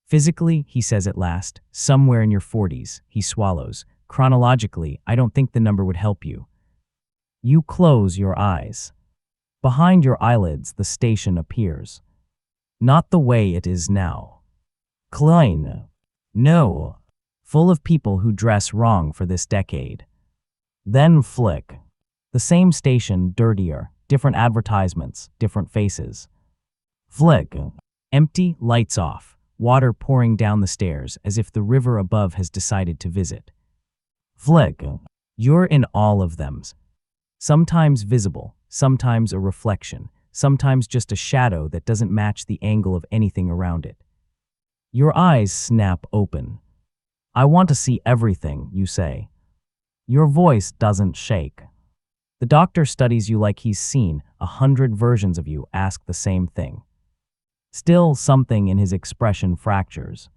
S1: Physically, he says at last, somewhere in your 40s, he swallows. Chronologically, I don't think the number would help you. You close your eyes. Behind your eyelids, the station appears. Not the way it is now. Klein. No. Full of people who dress wrong for this decade. Then flick. The same station, dirtier, different advertisements, different faces. Flick. Empty, lights off, water pouring down the stairs as if the river above has decided to visit. Flick. You're in all of them. Sometimes visible, sometimes a reflection, sometimes just a shadow that doesn't match the angle of anything around it. Your eyes snap open. I want to see everything, you say. Your voice doesn't shake. The doctor studies you like he's seen 100 versions of you ask the same thing. Still, something in his expression fractures.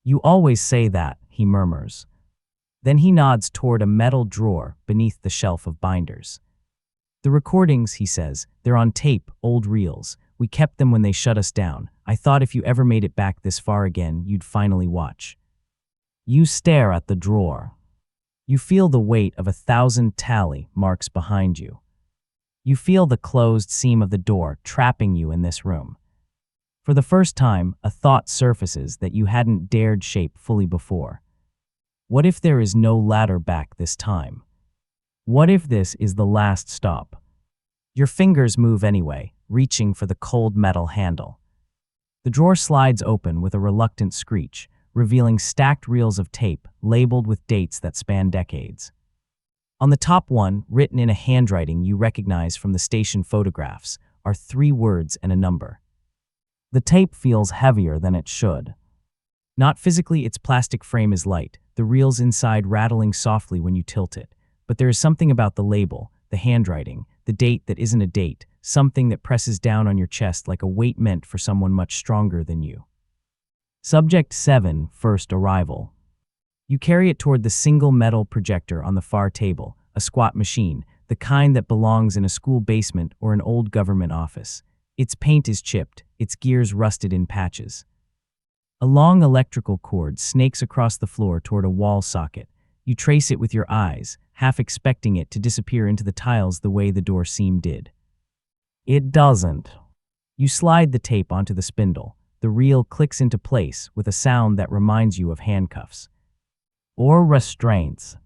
S1: You always say that, he murmurs. Then he nods toward a metal drawer beneath the shelf of binders. The recordings, he says, they're on tape, old reels. We kept them when they shut us down. I thought if you ever made it back this far again, you'd finally watch. You stare at the drawer. You feel the weight of 1,000 tally marks behind you. You feel the closed seam of the door trapping you in this room. For the first time, a thought surfaces that you hadn't dared shape fully before. What if there is no ladder back this time? What if this is the last stop? Your fingers move anyway, reaching for the cold metal handle. The drawer slides open with a reluctant screech, revealing stacked reels of tape labeled with dates that span decades. On the top one, written in a handwriting you recognize from the station photographs, are 3 words and a number. The tape feels heavier than it should. Not physically, its plastic frame is light, the reels inside rattling softly when you tilt it. But there is something about the label, the handwriting, the date that isn't a date, something that presses down on your chest like a weight meant for someone much stronger than you. Subject 7, first arrival. You carry it toward the single metal projector on the far table, a squat machine, the kind that belongs in a school basement or an old government office. Its paint is chipped, its gears rusted in patches. A long electrical cord snakes across the floor toward a wall socket. You trace it with your eyes, half expecting it to disappear into the tiles the way the door seam did. It doesn't. You slide the tape onto the spindle. The reel clicks into place with a sound that reminds you of handcuffs. Or restraints.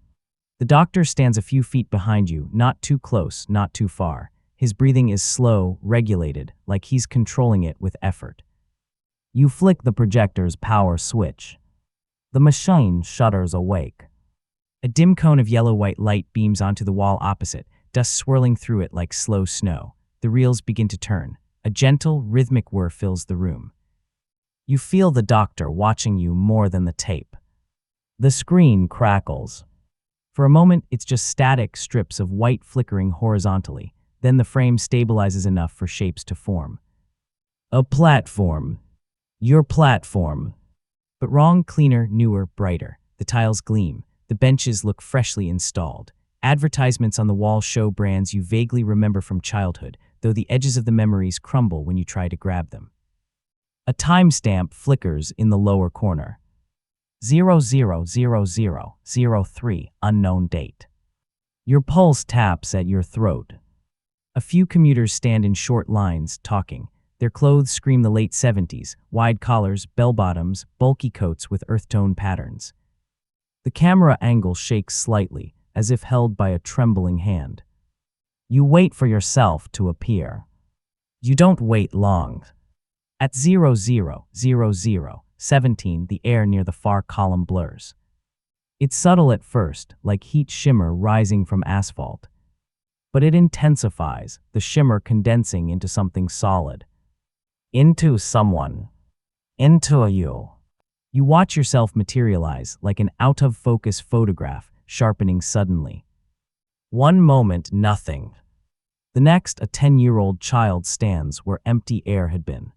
S1: The doctor stands a few feet behind you, not too close, not too far. His breathing is slow, regulated, like he's controlling it with effort. You flick the projector's power switch. The machine shudders awake. A dim cone of yellow-white light beams onto the wall opposite, dust swirling through it like slow snow. The reels begin to turn. A gentle, rhythmic whir fills the room. You feel the doctor watching you more than the tape. The screen crackles. For a moment, it's just static strips of white flickering horizontally. Then the frame stabilizes enough for shapes to form. A platform. Your platform. But wrong, cleaner, newer, brighter. The tiles gleam. The benches look freshly installed. Advertisements on the wall show brands you vaguely remember from childhood, though the edges of the memories crumble when you try to grab them. A timestamp flickers in the lower corner. 000003, unknown date. Your pulse taps at your throat. A few commuters stand in short lines, talking. Their clothes scream the late 70s, wide collars, bell-bottoms, bulky coats with earth-tone patterns. The camera angle shakes slightly, as if held by a trembling hand. You wait for yourself to appear. You don't wait long. At 000017, the air near the far column blurs. It's subtle at first, like heat shimmer rising from asphalt. But it intensifies, the shimmer condensing into something solid. Into someone. Into you. You watch yourself materialize like an out-of-focus photograph, sharpening suddenly. One moment, nothing. The next, a 10-year-old child stands where empty air had been.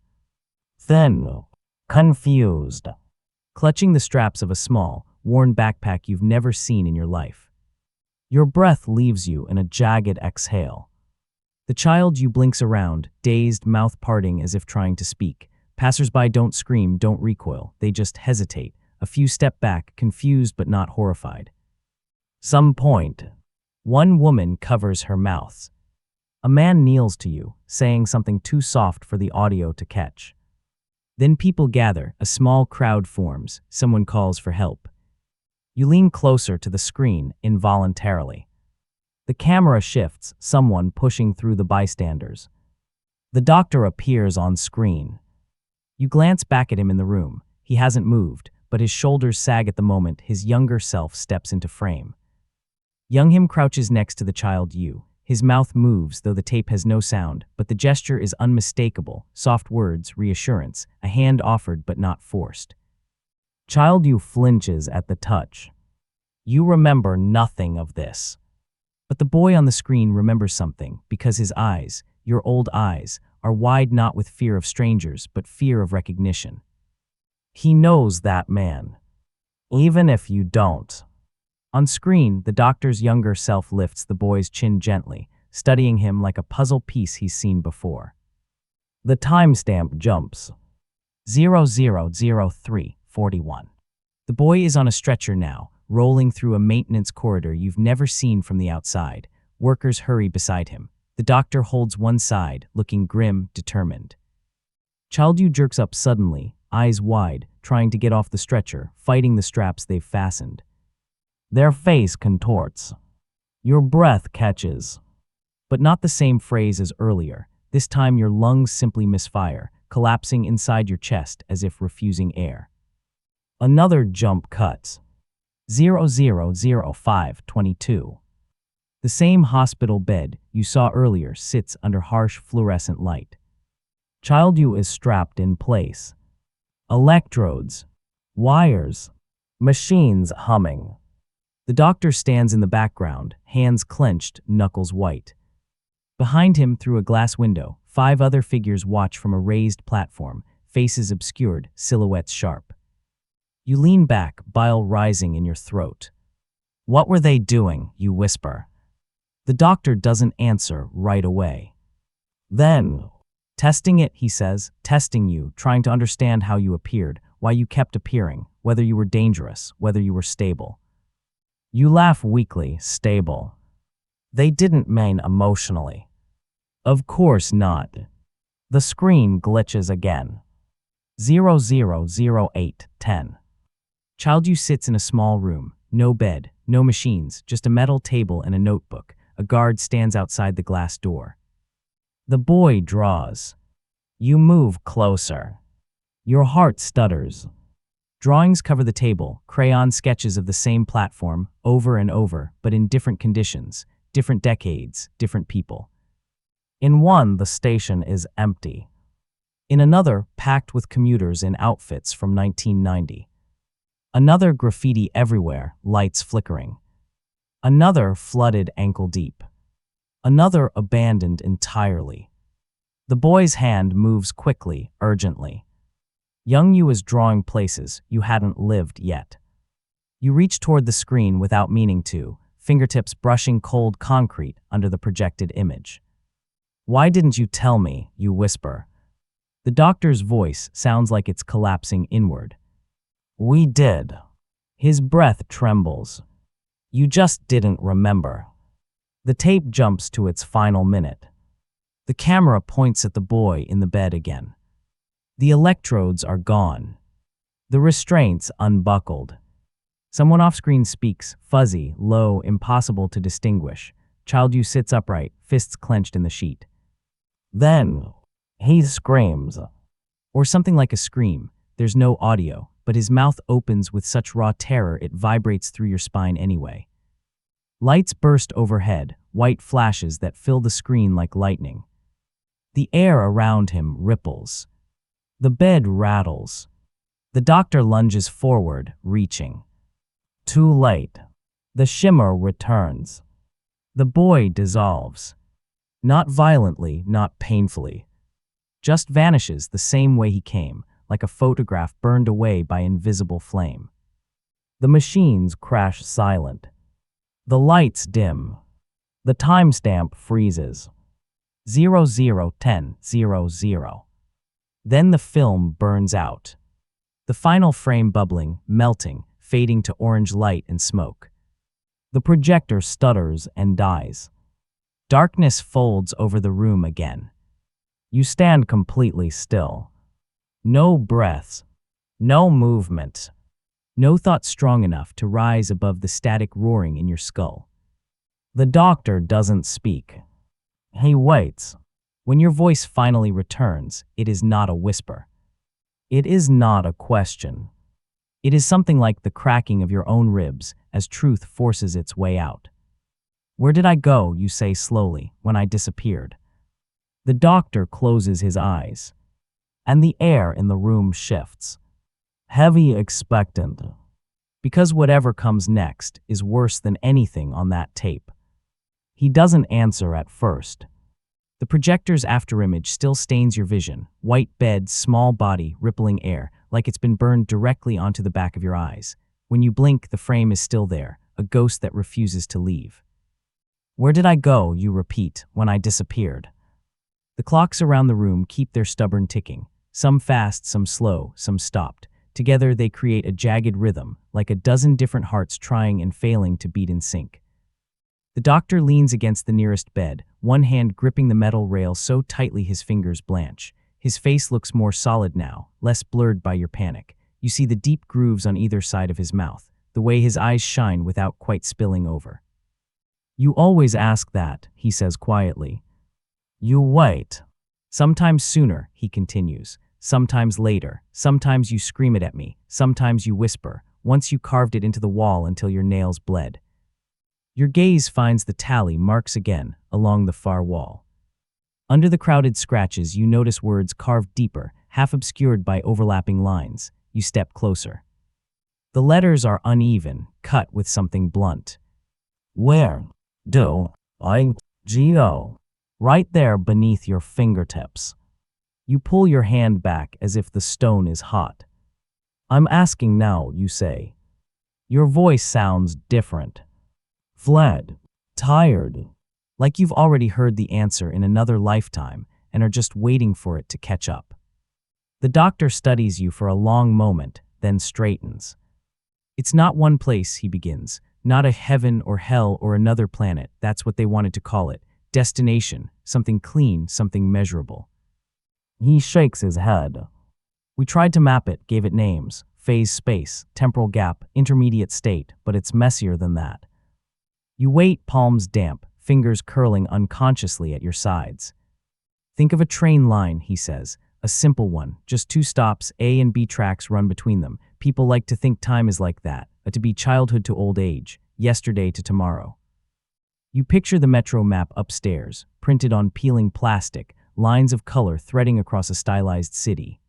S1: Thin, confused, clutching the straps of a small, worn backpack you've never seen in your life. Your breath leaves you in a jagged exhale. The child you blinks around, dazed, mouth parting as if trying to speak. Passers-by don't scream, don't recoil, they just hesitate, a few step back, confused but not horrified. Some point. One woman covers her mouth. A man kneels to you, saying something too soft for the audio to catch. Then people gather, a small crowd forms, someone calls for help. You lean closer to the screen, involuntarily. The camera shifts, someone pushing through the bystanders. The doctor appears on screen. You glance back at him in the room. He hasn't moved, but his shoulders sag at the moment his younger self steps into frame. Young him crouches next to the child you. His mouth moves, though the tape has no sound, but the gesture is unmistakable, soft words, reassurance, a hand offered but not forced. Child you flinches at the touch. You remember nothing of this. But the boy on the screen remembers something, because his eyes, your old eyes, are wide not with fear of strangers, but fear of recognition. He knows that man. Even if you don't. On screen, the doctor's younger self lifts the boy's chin gently, studying him like a puzzle piece he's seen before. The timestamp jumps. 000341. The boy is on a stretcher now, rolling through a maintenance corridor you've never seen from the outside. Workers hurry beside him. The doctor holds one side, looking grim, determined. Childu jerks up suddenly, eyes wide, trying to get off the stretcher, fighting the straps they've fastened. Their face contorts. Your breath catches. But not the same phrase as earlier. This time your lungs simply misfire, collapsing inside your chest as if refusing air. Another jump cuts. 000522. The same hospital bed you saw earlier sits under harsh fluorescent light. Childu is strapped in place. Electrodes. Wires. Machines humming. The doctor stands in the background, hands clenched, knuckles white. Behind him, through a glass window, 5 other figures watch from a raised platform, faces obscured, silhouettes sharp. You lean back, bile rising in your throat. What were they doing? You whisper. The doctor doesn't answer right away. Then, testing it, he says, testing you, trying to understand how you appeared, why you kept appearing, whether you were dangerous, whether you were stable. You laugh weakly, stable. They didn't mean emotionally. Of course not. The screen glitches again. 000810. Child U sits in a small room. No bed, no machines, just a metal table and a notebook. A guard stands outside the glass door. The boy draws. You move closer. Your heart stutters. Drawings cover the table, crayon sketches of the same platform, over and over, but in different conditions, different decades, different people. In one, the station is empty. In another, packed with commuters in outfits from 1990. Another, graffiti everywhere, lights flickering. Another, flooded ankle deep. Another, abandoned entirely. The boy's hand moves quickly, urgently. Young you is drawing places you hadn't lived yet. You reach toward the screen without meaning to, fingertips brushing cold concrete under the projected image. Why didn't you tell me, you whisper. The doctor's voice sounds like it's collapsing inward. We did. His breath trembles. You just didn't remember. The tape jumps to its final minute. The camera points at the boy in the bed again. The electrodes are gone. The restraints unbuckled. Someone off-screen speaks, fuzzy, low, impossible to distinguish. Child U sits upright, fists clenched in the sheet. Then, he screams. Or something like a scream. There's no audio, but his mouth opens with such raw terror it vibrates through your spine anyway. Lights burst overhead, white flashes that fill the screen like lightning. The air around him ripples. The bed rattles. The doctor lunges forward, reaching. Too late. The shimmer returns. The boy dissolves. Not violently, not painfully. Just vanishes the same way he came, like a photograph burned away by invisible flame. The machines crash silent. The lights dim. The timestamp freezes. 0010:00. Then the film burns out. The final frame bubbling, melting, fading to orange light and smoke. The projector stutters and dies. Darkness folds over the room again. You stand completely still. No breaths. No movement. No thought strong enough to rise above the static roaring in your skull. The doctor doesn't speak. He waits. When your voice finally returns, it is not a whisper. It is not a question. It is something like the cracking of your own ribs as truth forces its way out. Where did I go, you say slowly, when I disappeared? The doctor closes his eyes, and the air in the room shifts. Heavy, expectant. Because whatever comes next is worse than anything on that tape. He doesn't answer at first. The projector's afterimage still stains your vision. White bed, small body, rippling air, like it's been burned directly onto the back of your eyes. When you blink, the frame is still there, a ghost that refuses to leave. Where did I go, you repeat, when I disappeared? The clocks around the room keep their stubborn ticking. Some fast, some slow, some stopped. Together they create a jagged rhythm, like a dozen different hearts trying and failing to beat in sync. The doctor leans against the nearest bed, one hand gripping the metal rail so tightly his fingers blanch. His face looks more solid now, less blurred by your panic. You see the deep grooves on either side of his mouth, the way his eyes shine without quite spilling over. You always ask that, he says quietly. You wait. Sometimes sooner, he continues. Sometimes later. Sometimes you scream it at me. Sometimes you whisper. Once you carved it into the wall until your nails bled. Your gaze finds the tally marks again along the far wall. Under the crowded scratches, you notice words carved deeper, half obscured by overlapping lines. You step closer. The letters are uneven, cut with something blunt. Where do I go? Right there beneath your fingertips. You pull your hand back as if the stone is hot. I'm asking now, you say. Your voice sounds different. Fled. Tired. Like you've already heard the answer in another lifetime and are just waiting for it to catch up. The doctor studies you for a long moment, then straightens. It's not one place, he begins. Not a heaven or hell or another planet, that's what they wanted to call it. Destination, something clean, something measurable. He shakes his head. We tried to map it, gave it names, phase space, temporal gap, intermediate state, but it's messier than that. You wait, palms damp, fingers curling unconsciously at your sides. Think of a train line, he says, a simple one, just two stops, A and B tracks run between them. People like to think time is like that, to be childhood to old age, yesterday to tomorrow. You picture the metro map upstairs, printed on peeling plastic, lines of color threading across a stylized city.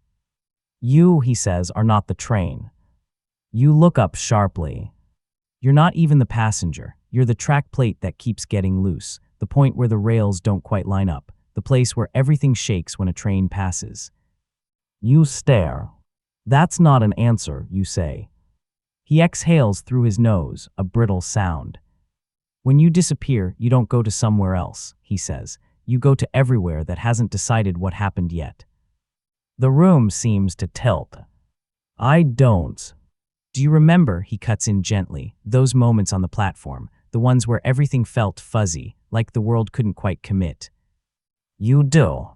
S1: You, he says, are not the train. You look up sharply. You're not even the passenger. You're the track plate that keeps getting loose, the point where the rails don't quite line up, the place where everything shakes when a train passes. You stare. That's not an answer, you say. He exhales through his nose, a brittle sound. When you disappear, you don't go to somewhere else, he says. You go to everywhere that hasn't decided what happened yet. The room seems to tilt. I don't. Do you remember, he cuts in gently, those moments on the platform, the ones where everything felt fuzzy, like the world couldn't quite commit? You do.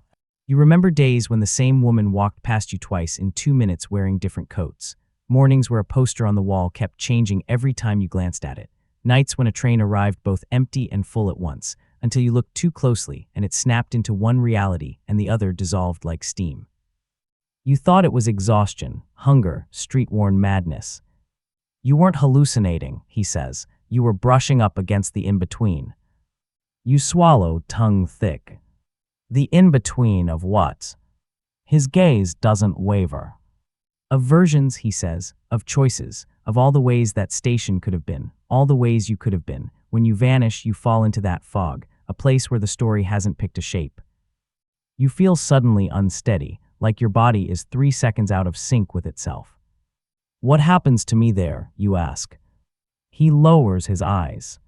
S1: You remember days when the same woman walked past you twice in 2 minutes wearing different coats. Mornings where a poster on the wall kept changing every time you glanced at it. Nights when a train arrived both empty and full at once, until you looked too closely and it snapped into one reality and the other dissolved like steam. You thought it was exhaustion, hunger, street-worn madness. You weren't hallucinating, he says. You were brushing up against the in-between. You swallow, tongue thick. The in-between of what? His gaze doesn't waver. Of versions, he says, of choices, of all the ways that station could have been, all the ways you could have been. When you vanish, you fall into that fog, a place where the story hasn't picked a shape. You feel suddenly unsteady, like your body is 3 seconds out of sync with itself. What happens to me there, you ask? He lowers his eyes.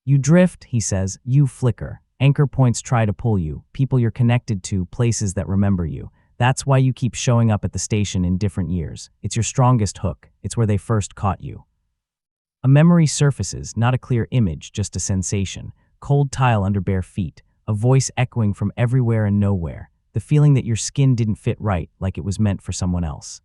S1: You drift, he says, you flicker. Anchor points try to pull you, people you're connected to, places that remember you. That's why you keep showing up at the station in different years. It's your strongest hook. It's where they first caught you. A memory surfaces, not a clear image, just a sensation. Cold tile under bare feet, a voice echoing from everywhere and nowhere. The feeling that your skin didn't fit right, like it was meant for someone else.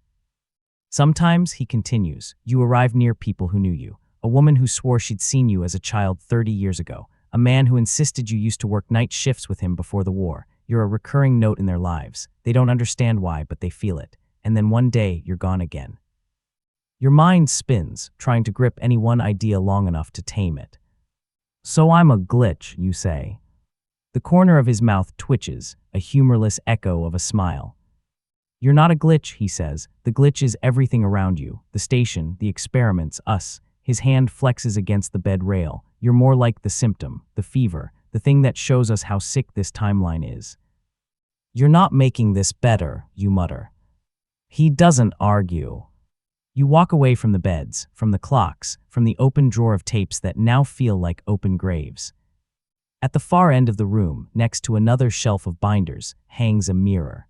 S1: Sometimes, he continues, you arrive near people who knew you. A woman who swore she'd seen you as a child 30 years ago. A man who insisted you used to work night shifts with him before the war. You're a recurring note in their lives. They don't understand why, but they feel it. And then one day, you're gone again. Your mind spins, trying to grip any one idea long enough to tame it. So I'm a glitch, you say. The corner of his mouth twitches, a humorless echo of a smile. You're not a glitch, he says. The glitch is everything around you. The station, the experiments, us. His hand flexes against the bed rail. You're more like the symptom, the fever, the thing that shows us how sick this timeline is. You're not making this better, you mutter. He doesn't argue. You walk away from the beds, from the clocks, from the open drawer of tapes that now feel like open graves. At the far end of the room, next to another shelf of binders, hangs a mirror.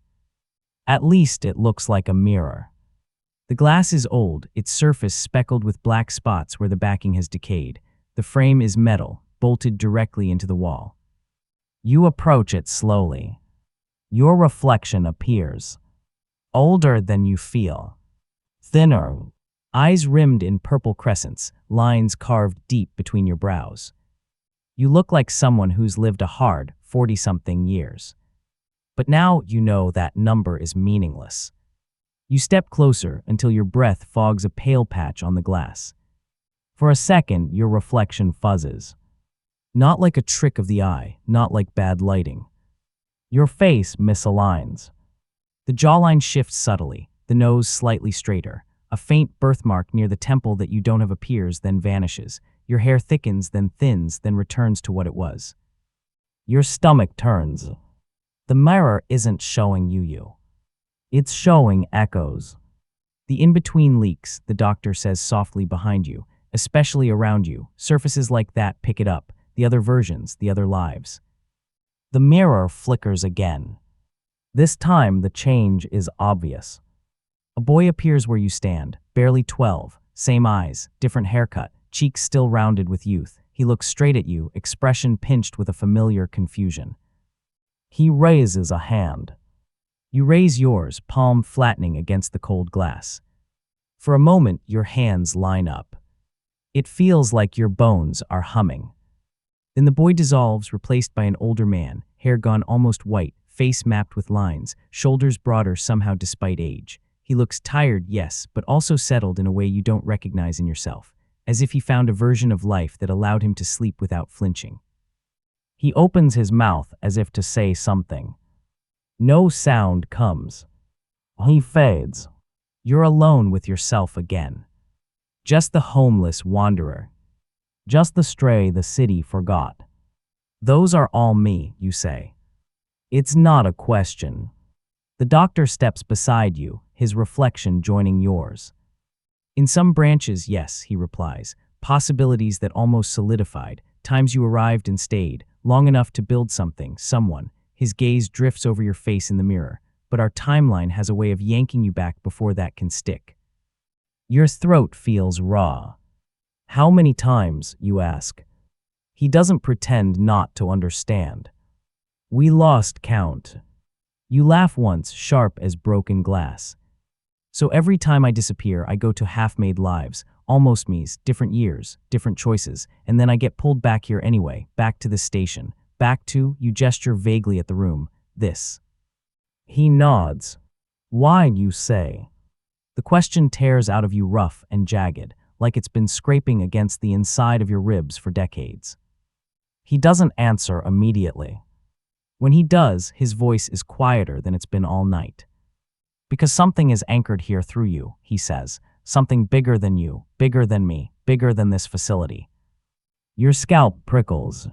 S1: At least it looks like a mirror. The glass is old, its surface speckled with black spots where the backing has decayed. The frame is metal, bolted directly into the wall. You approach it slowly. Your reflection appears. Older than you feel. Thinner. Eyes rimmed in purple crescents, lines carved deep between your brows. You look like someone who's lived a hard 40-something years. But now you know that number is meaningless. You step closer until your breath fogs a pale patch on the glass. For a second, your reflection fuzzes. Not like a trick of the eye, not like bad lighting. Your face misaligns. The jawline shifts subtly, the nose slightly straighter. A faint birthmark near the temple that you don't have appears, then vanishes. Your hair thickens, then thins, then returns to what it was. Your stomach turns. The mirror isn't showing you. It's showing echoes. The in-between leaks, the doctor says softly behind you, especially around you. Surfaces like that pick it up, the other versions, the other lives. The mirror flickers again. This time, the change is obvious. A boy appears where you stand, barely 12, same eyes, different haircut, cheeks still rounded with youth. He looks straight at you, expression pinched with a familiar confusion. He raises a hand. You raise yours, palm flattening against the cold glass. For a moment, your hands line up. It feels like your bones are humming. Then the boy dissolves, replaced by an older man, hair gone almost white, face mapped with lines, shoulders broader somehow despite age. He looks tired, yes, but also settled in a way you don't recognize in yourself, as if he found a version of life that allowed him to sleep without flinching. He opens his mouth as if to say something. No sound comes. He fades. You're alone with yourself again. Just the homeless wanderer. Just the stray the city forgot. Those are all me, you say. It's not a question. The doctor steps beside you, his reflection joining yours. In some branches, yes, he replies, possibilities that almost solidified, times you arrived and stayed, long enough to build something, someone. His gaze drifts over your face in the mirror, but our timeline has a way of yanking you back before that can stick. Your throat feels raw. How many times, you ask? He doesn't pretend not to understand. We lost count. You laugh once, sharp as broken glass. So every time I disappear, I go to half-made lives, almost me's, different years, different choices, and then I get pulled back here anyway, back to the station, back to, you gesture vaguely at the room, this. He nods. Why, you say? The question tears out of you rough and jagged, like it's been scraping against the inside of your ribs for decades. He doesn't answer immediately. When he does, his voice is quieter than it's been all night. Because something is anchored here through you, he says, something bigger than you, bigger than me, bigger than this facility. Your scalp prickles.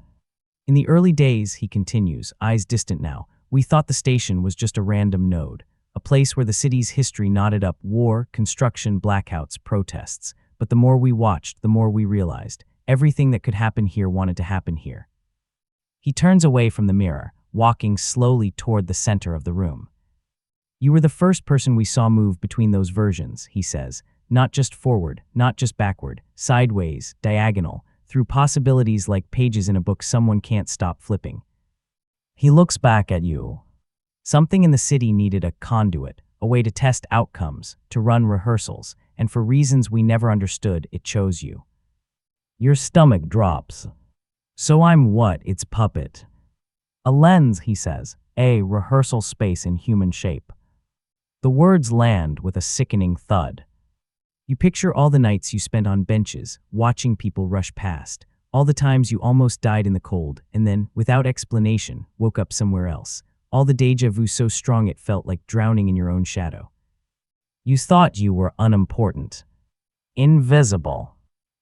S1: In the early days, he continues, eyes distant now, we thought the station was just a random node, a place where the city's history knotted up war, construction, blackouts, protests. But the more we watched, the more we realized, everything that could happen here wanted to happen here. He turns away from the mirror, walking slowly toward the center of the room. You were the first person we saw move between those versions, he says, not just forward, not just backward, sideways, diagonal, through possibilities like pages in a book someone can't stop flipping. He looks back at you. Something in the city needed a conduit, a way to test outcomes, to run rehearsals, and for reasons we never understood, it chose you. Your stomach drops. So I'm what? Its puppet. A lens, he says, a rehearsal space in human shape. The words land with a sickening thud. You picture all the nights you spent on benches, watching people rush past, all the times you almost died in the cold, and then, without explanation, woke up somewhere else, all the déjà vu so strong it felt like drowning in your own shadow. You thought you were unimportant, invisible,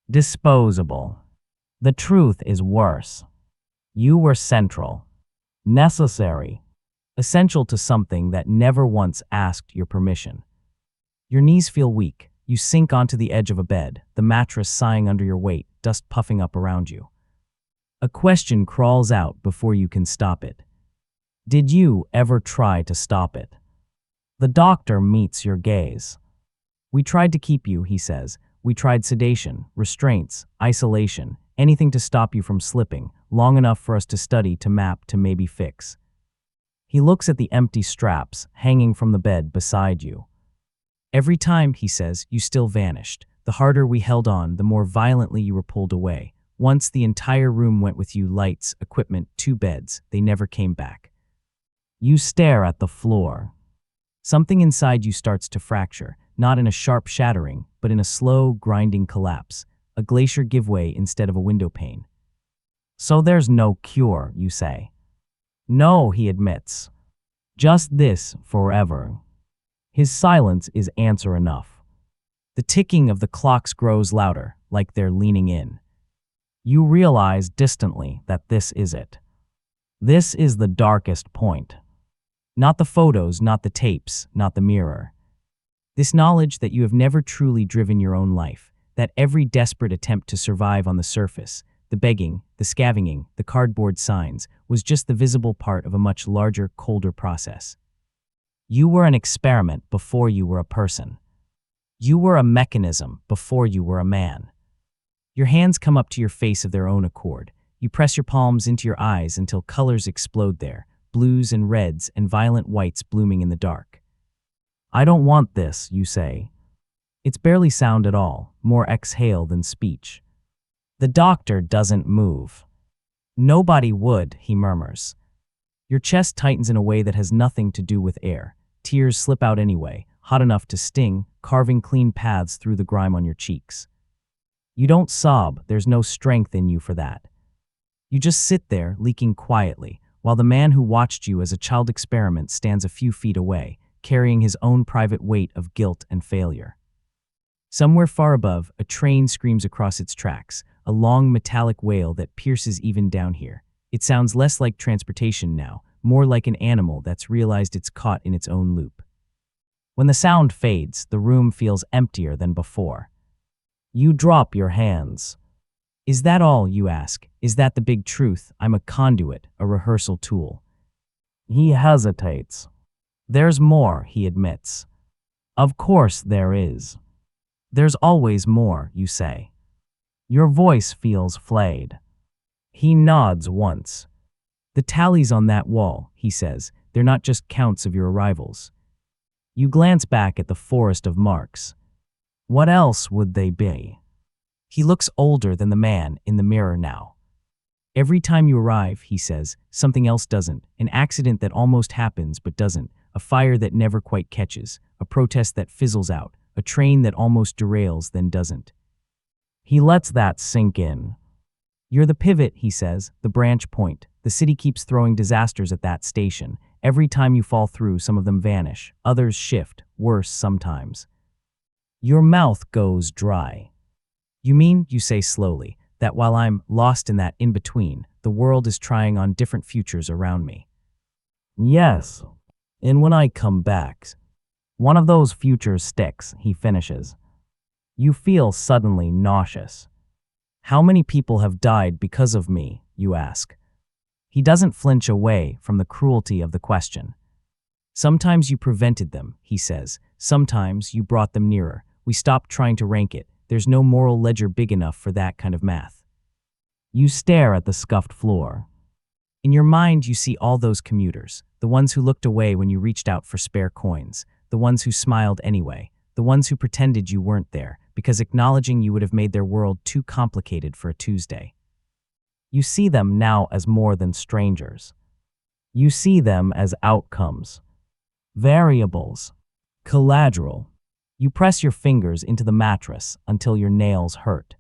S1: disposable. The truth is worse. You were central, necessary, essential to something that never once asked your permission. Your knees feel weak. You sink onto the edge of a bed, the mattress sighing under your weight, dust puffing up around you. A question crawls out before you can stop it. Did you ever try to stop it? The doctor meets your gaze. We tried to keep you, he says. We tried sedation, restraints, isolation, anything to stop you from slipping, long enough for us to study, to map, to maybe fix. He looks at the empty straps hanging from the bed beside you. Every time, he says, you still vanished. The harder we held on, the more violently you were pulled away. Once the entire room went with you, lights, equipment, 2 beds. They never came back. You stare at the floor. Something inside you starts to fracture, not in a sharp shattering, but in a slow, grinding collapse, a glacier giveaway instead of a window pane. So there's no cure, you say. No, he admits. Just this forever. His silence is answer enough. The ticking of the clocks grows louder, like they're leaning in. You realize distantly that this is it. This is the darkest point. Not the photos, not the tapes, not the mirror. This knowledge that you have never truly driven your own life, that every desperate attempt to survive on the surface, the begging, the scavenging, the cardboard signs, was just the visible part of a much larger, colder process. You were an experiment before you were a person. You were a mechanism before you were a man. Your hands come up to your face of their own accord. You press your palms into your eyes until colors explode there, blues and reds and violent whites blooming in the dark. I don't want this, you say. It's barely sound at all, more exhale than speech. The doctor doesn't move. Nobody would, he murmurs. Your chest tightens in a way that has nothing to do with air. Tears slip out anyway, hot enough to sting, carving clean paths through the grime on your cheeks. You don't sob, there's no strength in you for that. You just sit there, leaking quietly, while the man who watched you as a child experiment stands a few feet away, carrying his own private weight of guilt and failure. Somewhere far above, a train screams across its tracks, a long metallic wail that pierces even down here. It sounds less like transportation now, more like an animal that's realized it's caught in its own loop. When the sound fades, the room feels emptier than before. You drop your hands. Is that all, you ask? Is that the big truth? I'm a conduit, a rehearsal tool. He hesitates. There's more, he admits. Of course there is. There's always more, you say. Your voice feels flayed. He nods once. The tallies on that wall, he says, they're not just counts of your arrivals. You glance back at the forest of marks. What else would they be? He looks older than the man in the mirror now. Every time you arrive, he says, something else doesn't. An accident that almost happens but doesn't. A fire that never quite catches. A protest that fizzles out. A train that almost derails then doesn't. He lets that sink in. You're the pivot, he says, the branch point. The city keeps throwing disasters at that station. Every time you fall through, some of them vanish. Others shift, worse sometimes. Your mouth goes dry. You mean, you say slowly, that while I'm lost in that in-between, the world is trying on different futures around me? Yes. And when I come back, one of those futures sticks, he finishes. You feel suddenly nauseous. How many people have died because of me, you ask. He doesn't flinch away from the cruelty of the question. Sometimes you prevented them, he says. Sometimes you brought them nearer. We stopped trying to rank it. There's no moral ledger big enough for that kind of math. You stare at the scuffed floor. In your mind, you see all those commuters, the ones who looked away when you reached out for spare coins, the ones who smiled anyway, the ones who pretended you weren't there, because acknowledging you would have made their world too complicated for a Tuesday. You see them now as more than strangers. You see them as outcomes, variables, collateral. You press your fingers into the mattress until your nails hurt.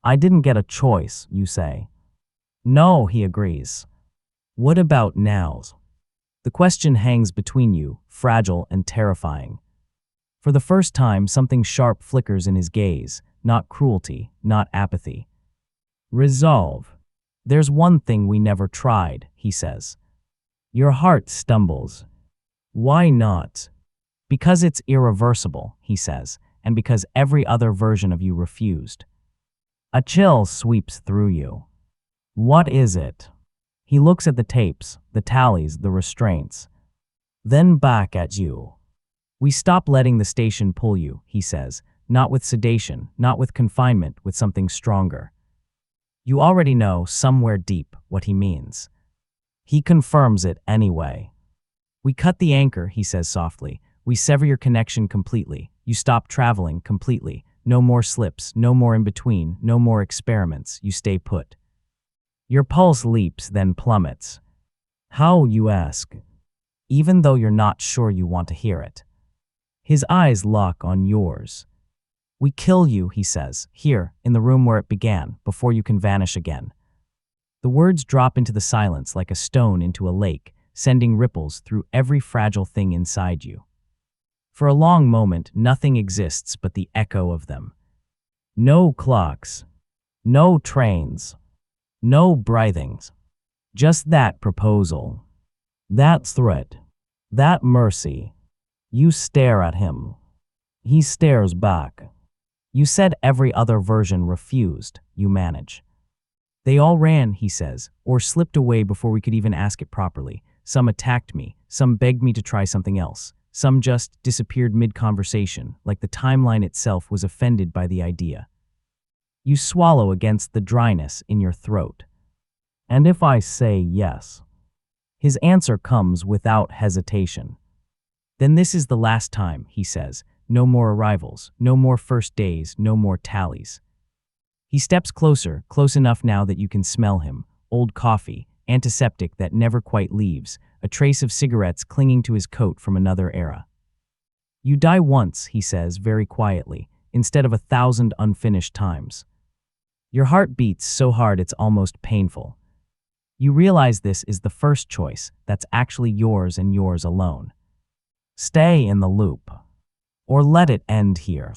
S1: I didn't get a choice, you say. No, he agrees. What about nows? The question hangs between you, fragile and terrifying. For the first time, something sharp flickers in his gaze, not cruelty, not apathy. Resolve. There's one thing we never tried, he says. Your heart stumbles. Why not? Because it's irreversible, he says, and because every other version of you refused. A chill sweeps through you. What is it? He looks at the tapes, the tallies, the restraints. Then back at you. We stop letting the station pull you, he says, not with sedation, not with confinement, with something stronger. You already know, somewhere deep, what he means. He confirms it anyway. We cut the anchor, he says softly. We sever your connection completely. You stop traveling completely. No more slips, no more in between, no more experiments. You stay put. Your pulse leaps, then plummets. How, you ask? Even though you're not sure you want to hear it. His eyes lock on yours. We kill you, he says, here, in the room where it began, before you can vanish again. The words drop into the silence like a stone into a lake, sending ripples through every fragile thing inside you. For a long moment, nothing exists but the echo of them. No clocks, no trains, no breathings. Just that proposal, that threat, that mercy. You stare at him. He stares back. You said every other version refused, you manage. They all ran, he says, or slipped away before we could even ask it properly. Some attacked me, some begged me to try something else. Some just disappeared mid-conversation, like the timeline itself was offended by the idea. You swallow against the dryness in your throat. And if I say yes? His answer comes without hesitation. Then this is the last time, he says. No more arrivals, no more first days, no more tallies. He steps closer, close enough now that you can smell him. Old coffee, antiseptic that never quite leaves, a trace of cigarettes clinging to his coat from another era. You die once, he says very quietly, instead of 1,000 unfinished times. Your heart beats so hard it's almost painful. You realize this is the first choice that's actually yours and yours alone. Stay in the loop. Or let it end here.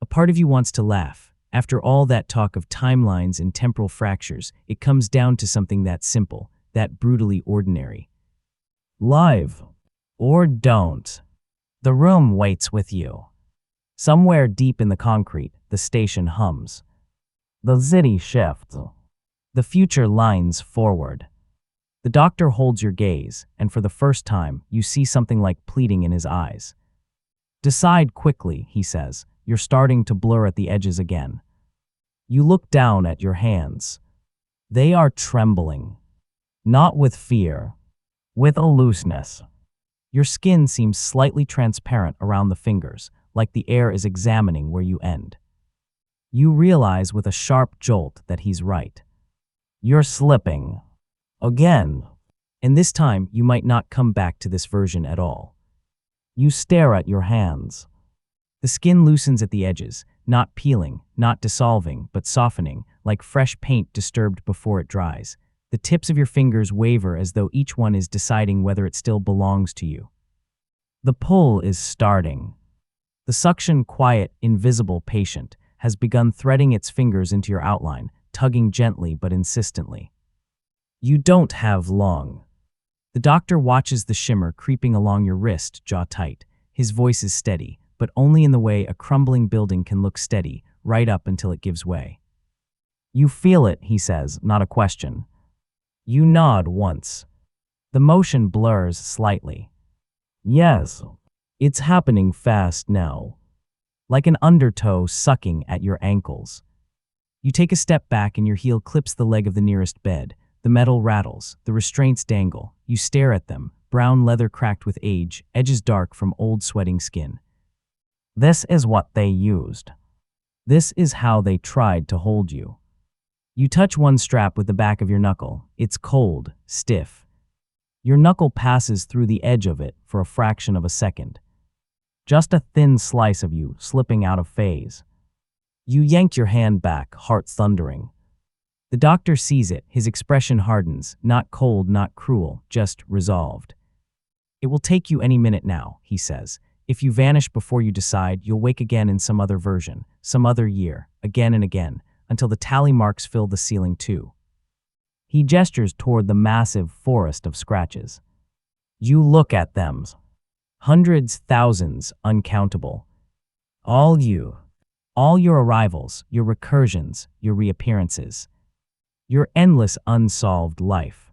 S1: A part of you wants to laugh. After all that talk of timelines and temporal fractures, it comes down to something that simple, that brutally ordinary. Live. Or don't. The room waits with you. Somewhere deep in the concrete, the station hums. The city shifts. The future lines forward. The doctor holds your gaze, and for the first time, you see something like pleading in his eyes. Decide quickly, he says. You're starting to blur at the edges again. You look down at your hands. They are trembling. Not with fear, with a looseness. Your skin seems slightly transparent around the fingers, like the air is examining where you end. You realize with a sharp jolt that he's right. You're slipping. Again. And this time, you might not come back to this version at all. You stare at your hands. The skin loosens at the edges, not peeling, not dissolving, but softening, like fresh paint disturbed before it dries. The tips of your fingers waver as though each one is deciding whether it still belongs to you. The pull is starting. The suction, quiet, invisible, patient, has begun threading its fingers into your outline, tugging gently but insistently. You don't have long. The doctor watches the shimmer creeping along your wrist, jaw tight. His voice is steady, but only in the way a crumbling building can look steady, right up until it gives way. You feel it, he says, not a question. You nod once. The motion blurs slightly. Yes, it's happening fast now. Like an undertow sucking at your ankles. You take a step back and your heel clips the leg of the nearest bed. The metal rattles, the restraints dangle. You stare at them, brown leather cracked with age, edges dark from old sweating skin. This is what they used. This is how they tried to hold you. You touch one strap with the back of your knuckle. It's cold, stiff. Your knuckle passes through the edge of it for a fraction of a second. Just a thin slice of you slipping out of phase. You yank your hand back, heart thundering. The doctor sees it, his expression hardens, not cold, not cruel, just resolved. It will take you any minute now, he says. If you vanish before you decide, you'll wake again in some other version, some other year, again and again, until the tally marks fill the ceiling too. He gestures toward the massive forest of scratches. You look at them. Hundreds, thousands, uncountable. All you. All your arrivals, your recursions, your reappearances. Your endless unsolved life.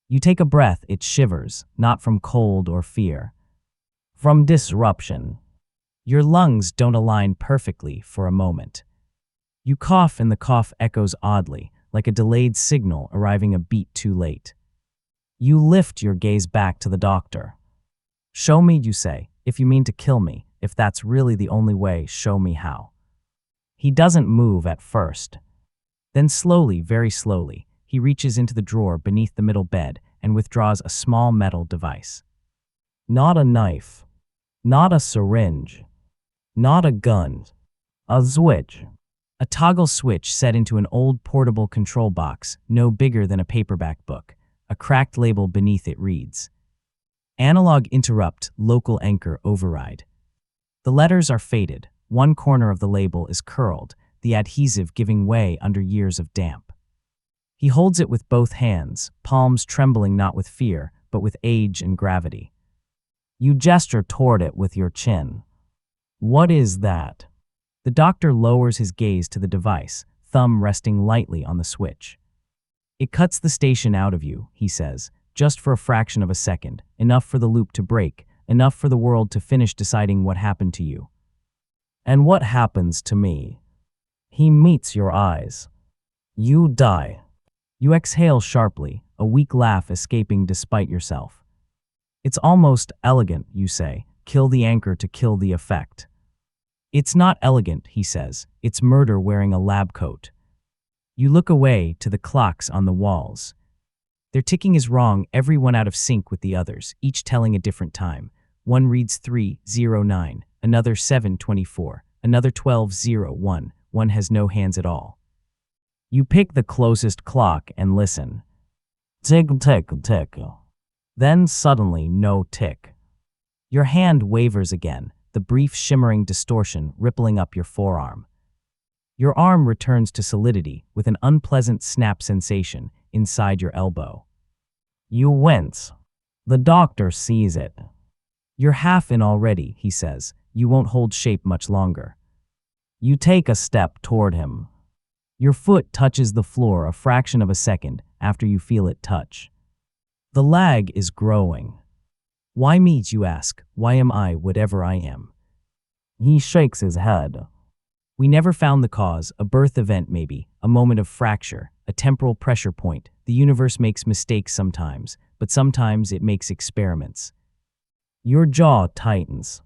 S1: You take a breath, it shivers, not from cold or fear. From disruption. Your lungs don't align perfectly for a moment. You cough and the cough echoes oddly, like a delayed signal arriving a beat too late. You lift your gaze back to the doctor. Show me, you say, if you mean to kill me, if that's really the only way, show me how. He doesn't move at first. Then slowly, very slowly, he reaches into the drawer beneath the middle bed and withdraws a small metal device. Not a knife. Not a syringe. Not a gun. A switch. A toggle switch set into an old portable control box, no bigger than a paperback book. A cracked label beneath it reads, Analog interrupt, local anchor override. The letters are faded. One corner of the label is curled, the adhesive giving way under years of damp. He holds it with both hands, palms trembling not with fear, but with age and gravity. You gesture toward it with your chin. What is that? The doctor lowers his gaze to the device, thumb resting lightly on the switch. It cuts the station out of you, he says, just for a fraction of a second, enough for the loop to break, enough for the world to finish deciding what happened to you. And what happens to me? He meets your eyes. You die. You exhale sharply, a weak laugh escaping despite yourself. It's almost elegant, you say. Kill the anchor to kill the effect. It's not elegant, he says. It's murder wearing a lab coat. You look away to the clocks on the walls. Their ticking is wrong, everyone out of sync with the others, each telling a different time. One reads 3:09, another 7:24, another 12:01. One has no hands at all. You pick the closest clock and listen. Tick, tick, tick. Then suddenly no tick. Your hand wavers again, the brief shimmering distortion rippling up your forearm. Your arm returns to solidity with an unpleasant snap sensation inside your elbow. You wince. The doctor sees it. You're half in already, he says. You won't hold shape much longer. You take a step toward him. Your foot touches the floor a fraction of a second after you feel it touch. The lag is growing. Why me, you ask? Why am I whatever I am? He shakes his head. We never found the cause, a birth event maybe, a moment of fracture, a temporal pressure point. The universe makes mistakes sometimes, but sometimes it makes experiments. Your jaw tightens.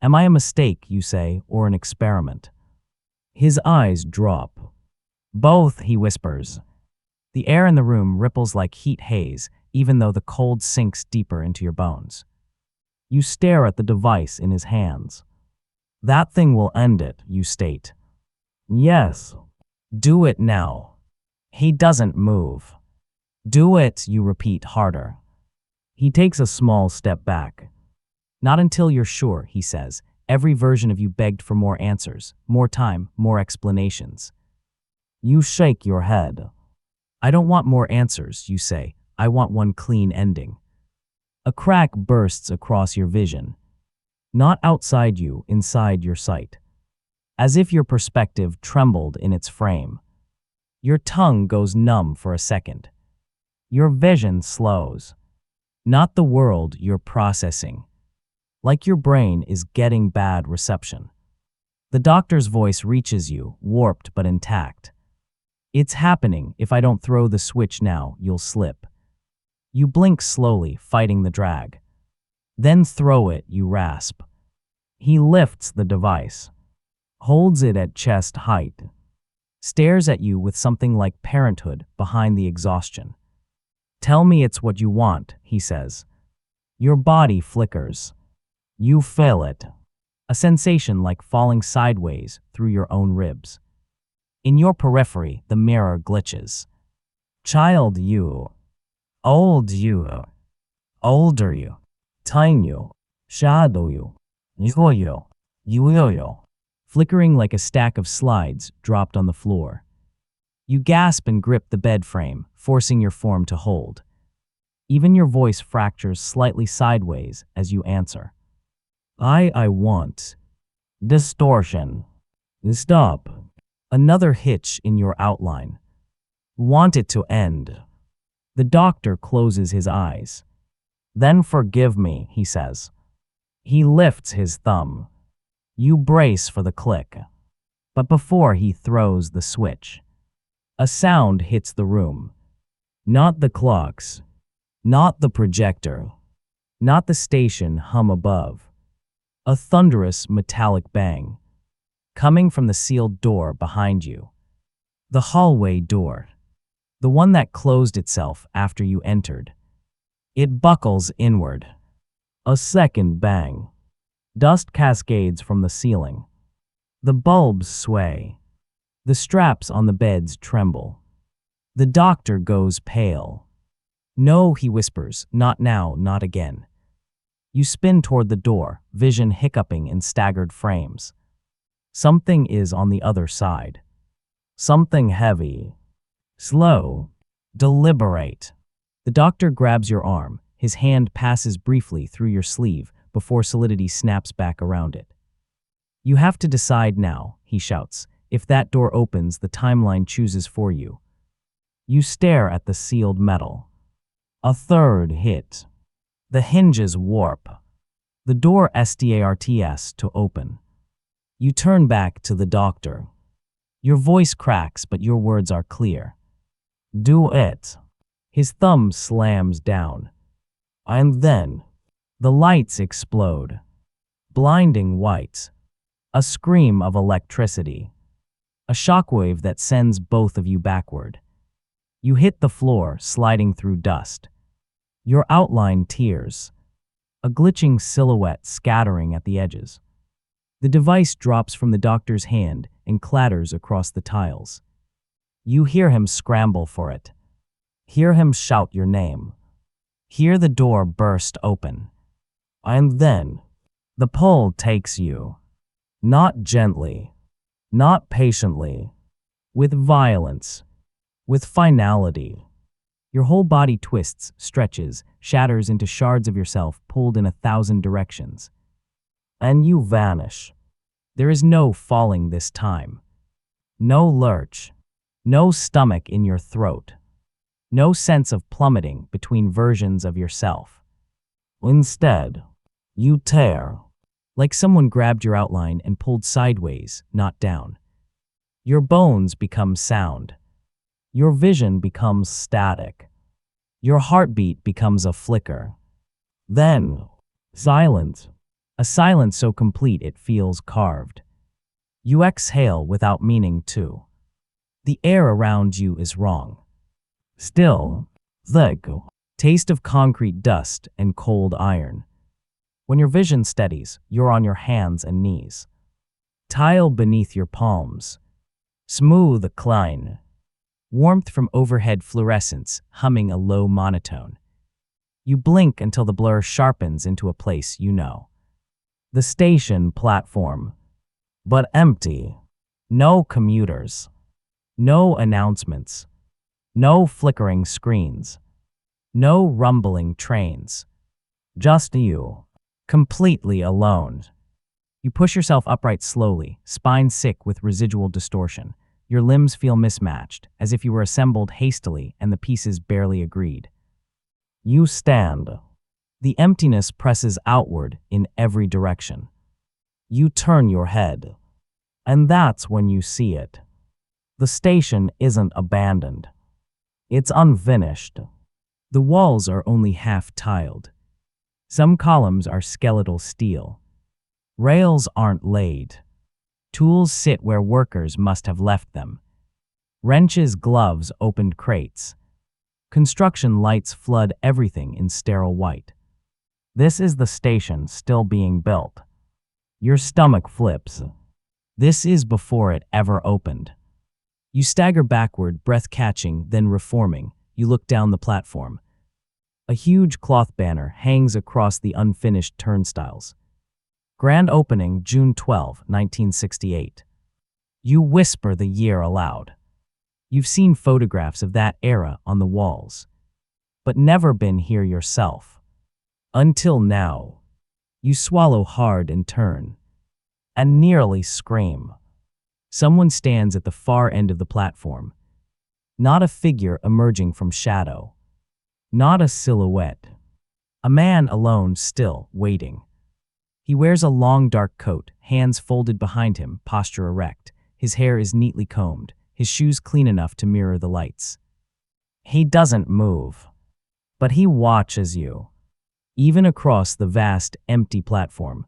S1: Am I a mistake, you say, or an experiment? His eyes drop. Both, he whispers. The air in the room ripples like heat haze, even though the cold sinks deeper into your bones. You stare at the device in his hands. That thing will end it, you state. Yes. Do it now. He doesn't move. Do it, you repeat harder. He takes a small step back. Not until you're sure, he says. Every version of you begged for more answers, more time, more explanations. You shake your head. I don't want more answers, you say. I want one clean ending. A crack bursts across your vision. Not outside you, inside your sight. As if your perspective trembled in its frame. Your tongue goes numb for a second. Your vision slows. Not the world you're processing. Like your brain is getting bad reception. The doctor's voice reaches you, warped but intact. It's happening. If I don't throw the switch now, you'll slip. You blink slowly, fighting the drag. Then throw it, you rasp. He lifts the device, holds it at chest height, stares at you with something like parenthood behind the exhaustion. Tell me it's what you want, he says. Your body flickers. You feel it. A sensation like falling sideways through your own ribs. In your periphery, the mirror glitches. Child you. Old you. Older you. Tiny you. Shadow you. You. Flickering like a stack of slides dropped on the floor. You gasp and grip the bed frame, forcing your form to hold. Even your voice fractures slightly sideways as you answer. I want. Distortion. Stop. Another hitch in your outline. Want it to end. The doctor closes his eyes. Then forgive me, he says. He lifts his thumb. You brace for the click. But before he throws the switch, a sound hits the room. Not the clocks. Not the projector. Not the station hum above. A thunderous metallic bang. Coming from the sealed door behind you. The hallway door. The one that closed itself after you entered. It buckles inward. A second bang. Dust cascades from the ceiling. The bulbs sway. The straps on the beds tremble. The doctor goes pale. No, he whispers, not now, not again. You spin toward the door, vision hiccuping in staggered frames. Something is on the other side. Something heavy. Slow. Deliberate. The doctor grabs your arm. His hand passes briefly through your sleeve before solidity snaps back around it. You have to decide now, he shouts. If that door opens, the timeline chooses for you. You stare at the sealed metal. A third hit. The hinges warp. The door starts to open. You turn back to the doctor. Your voice cracks, but your words are clear. Do it. His thumb slams down. And then, the lights explode. Blinding whites. A scream of electricity. A shockwave that sends both of you backward. You hit the floor, sliding through dust. Your outline tears. A glitching silhouette scattering at the edges. The device drops from the doctor's hand and clatters across the tiles. You hear him scramble for it. Hear him shout your name. Hear the door burst open. And then, the pull takes you. Not gently. Not patiently. With violence. With finality. Your whole body twists, stretches, shatters into shards of yourself pulled in 1,000 directions. And you vanish. There is no falling this time. No lurch. No stomach in your throat. No sense of plummeting between versions of yourself. Instead, you tear. Like someone grabbed your outline and pulled sideways, not down. Your bones become sound. Your vision becomes static. Your heartbeat becomes a flicker. Then, silence. A silence so complete it feels carved. You exhale without meaning to. The air around you is wrong. Still, thick. Taste of concrete dust and cold iron. When your vision steadies, you're on your hands and knees. Tile beneath your palms. Smooth cline. Warmth from overhead fluorescence, humming a low monotone. You blink until the blur sharpens into a place you know. The station platform. But empty. No commuters. No announcements. No flickering screens. No rumbling trains. Just you. Completely alone. You push yourself upright slowly, spine sick with residual distortion. Your limbs feel mismatched, as if you were assembled hastily and the pieces barely agreed. You stand. The emptiness presses outward in every direction. You turn your head. And that's when you see it. The station isn't abandoned. It's unfinished. The walls are only half tiled. Some columns are skeletal steel. Rails aren't laid. Tools sit where workers must have left them. Wrenches, gloves, opened crates. Construction lights flood everything in sterile white. This is the station still being built. Your stomach flips. This is before it ever opened. You stagger backward, breath catching, then reforming. You look down the platform. A huge cloth banner hangs across the unfinished turnstiles. Grand opening, June 12, 1968. You whisper the year aloud. You've seen photographs of that era on the walls, but never been here yourself. Until now. You swallow hard and turn, and nearly scream. Someone stands at the far end of the platform. Not a figure emerging from shadow. Not a silhouette. A man alone, still waiting. He wears a long dark coat, hands folded behind him, posture erect. His hair is neatly combed, his shoes clean enough to mirror the lights. He doesn't move, but he watches you. Even across the vast, empty platform,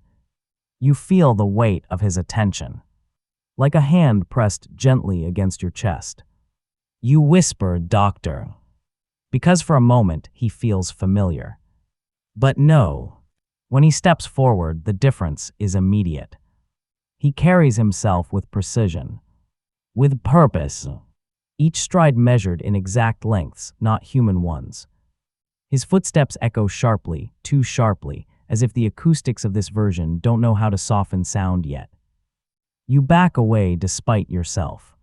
S1: you feel the weight of his attention, like a hand pressed gently against your chest. You whisper, "Doctor," because for a moment he feels familiar. But no, when he steps forward, the difference is immediate. He carries himself with precision, with purpose, each stride measured in exact lengths, not human ones. His footsteps echo sharply, too sharply, as if the acoustics of this version don't know how to soften sound yet. You back away despite yourself.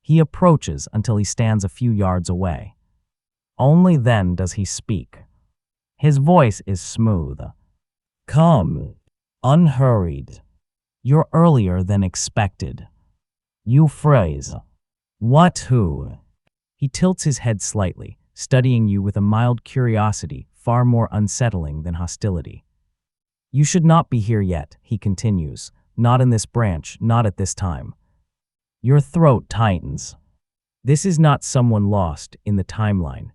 S1: He approaches until he stands a few yards away. Only then does he speak. His voice is smooth. Come, unhurried. You're earlier than expected. You phrase. What who? He tilts his head slightly, studying you with a mild curiosity far more unsettling than hostility. You should not be here yet, he continues. Not in this branch, not at this time. Your throat tightens. This is not someone lost in the timeline.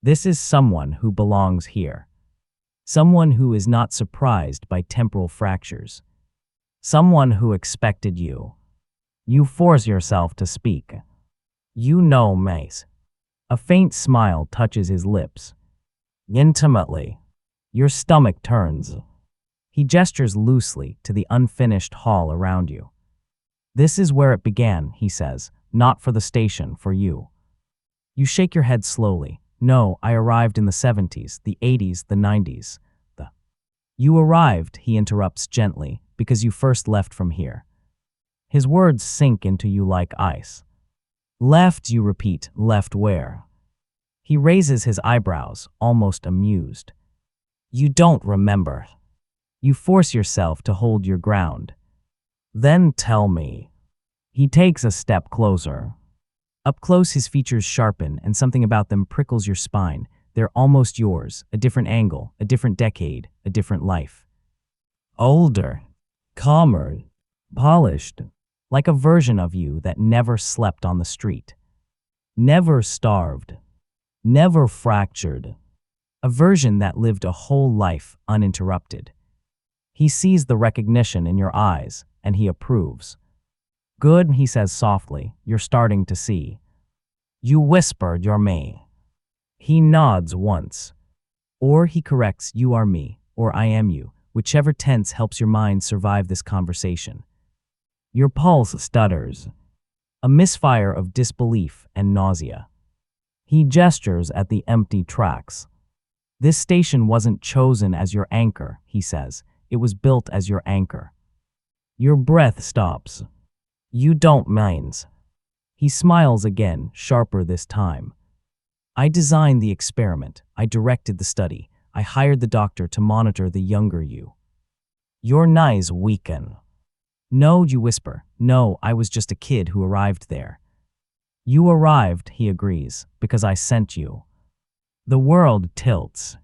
S1: This is someone who belongs here. Someone who is not surprised by temporal fractures. Someone who expected you. You force yourself to speak. You know, Mace. A faint smile touches his lips. Intimately. Your stomach turns. He gestures loosely to the unfinished hall around you. This is where it began, he says, not for the station, for you. You shake your head slowly. No, I arrived in the 70s, the 80s, the 90s. You arrived, he interrupts gently, because you first left from here. His words sink into you like ice. Left, you repeat, left where? He raises his eyebrows, almost amused. You don't remember. You force yourself to hold your ground. Then tell me. He takes a step closer. Up close, his features sharpen, and something about them prickles your spine. They're almost yours, a different angle, a different decade, a different life. Older, calmer, polished, like a version of you that never slept on the street. Never starved, never fractured. A version that lived a whole life uninterrupted. He sees the recognition in your eyes, and he approves. Good, he says softly, you're starting to see. You whispered you're me. He nods once. Or he corrects, you are me, or I am you, whichever tense helps your mind survive this conversation. Your pulse stutters. A misfire of disbelief and nausea. He gestures at the empty tracks. This station wasn't chosen as your anchor, he says. It was built as your anchor. Your breath stops. You don't mind. He smiles again, sharper this time. I designed the experiment. I directed the study. I hired the doctor to monitor the younger you. Your knees weaken. No, you whisper. No, I was just a kid who arrived there. You arrived, he agrees, because I sent you. The world tilts.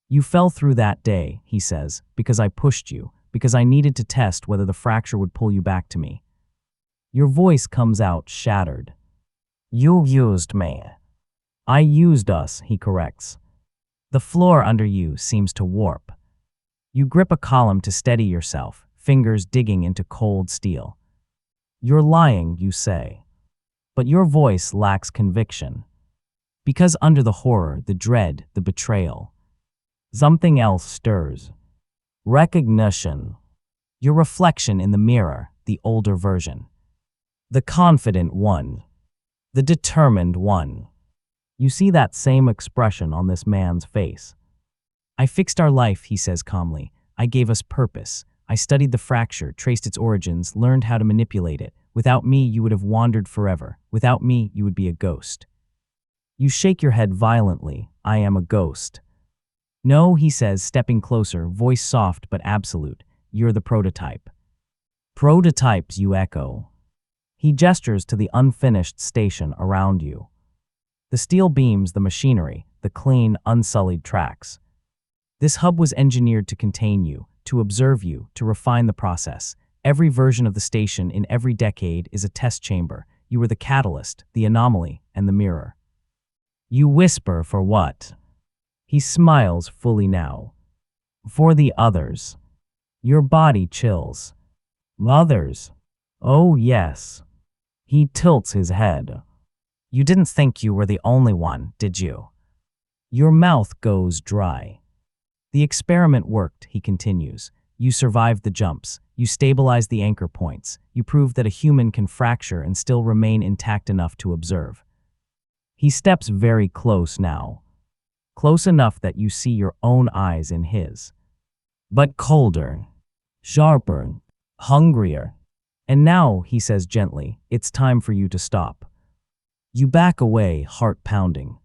S1: You fell through that day, he says, because I pushed you, because I needed to test whether the fracture would pull you back to me. Your voice comes out shattered. You used me. I used us, he corrects. The floor under you seems to warp. You grip a column to steady yourself, fingers digging into cold steel. You're lying, you say. But your voice lacks conviction. Because under the horror, the dread, the betrayal, something else stirs. Recognition. Your reflection in the mirror, the older version. The confident one. The determined one. You see that same expression on this man's face. I fixed our life, he says calmly. I gave us purpose. I studied the fracture, traced its origins, learned how to manipulate it. Without me, you would have wandered forever. Without me, you would be a ghost. You shake your head violently. I am a ghost. No, he says, stepping closer, voice soft but absolute. You're the prototype. Prototypes, you echo. He gestures to the unfinished station around you. The steel beams, the machinery, the clean, unsullied tracks. This hub was engineered to contain you, to observe you, to refine the process. Every version of the station in every decade is a test chamber. You were the catalyst, the anomaly, and the mirror. You whisper for what? He smiles fully now. For the others. Your body chills. Others? Oh, yes. He tilts his head. You didn't think you were the only one, did you? Your mouth goes dry. The experiment worked, he continues. You survived the jumps. You stabilized the anchor points. You proved that a human can fracture and still remain intact enough to observe. He steps very close now. Close enough that you see your own eyes in his. But colder, sharper, hungrier. And now, he says gently, it's time for you to stop. You back away, heart pounding.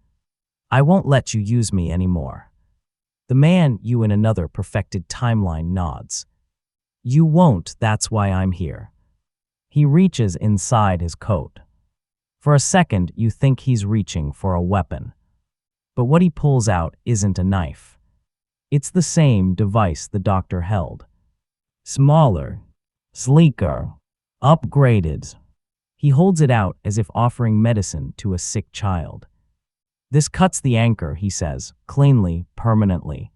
S1: I won't let you use me anymore. The man you in another perfected timeline nods. You won't, that's why I'm here. He reaches inside his coat. For a second, you think he's reaching for a weapon. But what he pulls out isn't a knife. It's the same device the doctor held. Smaller, sleeker, upgraded. He holds it out as if offering medicine to a sick child. This cuts the anchor, he says, cleanly, permanently.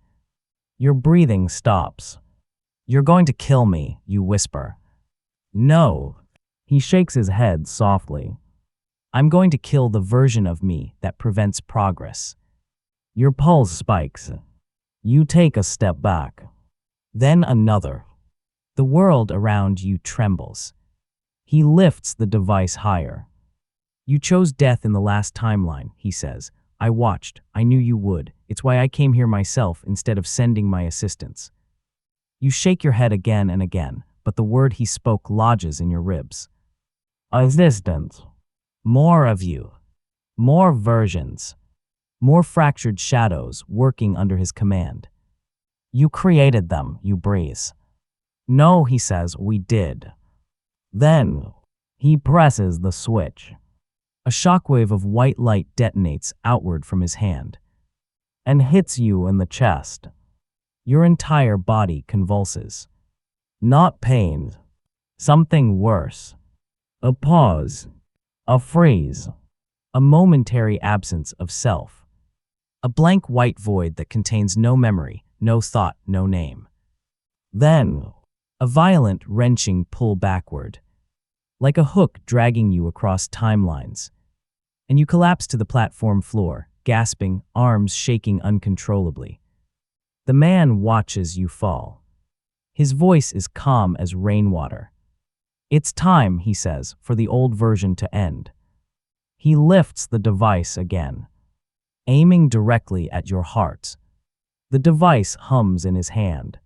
S1: Your breathing stops. You're going to kill me, you whisper. No. He shakes his head softly. I'm going to kill the version of me that prevents progress. Your pulse spikes. You take a step back. Then another. The world around you trembles. He lifts the device higher. You chose death in the last timeline, he says. I watched. I knew you would. It's why I came here myself instead of sending my assistants. You shake your head again and again, but the word he spoke lodges in your ribs. Assistants. More of you. More versions. More fractured shadows working under his command. You created them, you breathe. No, he says, we did. Then, he presses the switch. A shockwave of white light detonates outward from his hand and hits you in the chest. Your entire body convulses. Not pain. Something worse. A pause. A freeze. A momentary absence of self. A blank white void that contains no memory, no thought, no name. Then, a violent, wrenching pull backward, like a hook dragging you across timelines. And you collapse to the platform floor, gasping, arms shaking uncontrollably. The man watches you fall. His voice is calm as rainwater. It's time, he says, for the old version to end. He lifts the device again, aiming directly at your heart. The device hums in his hand.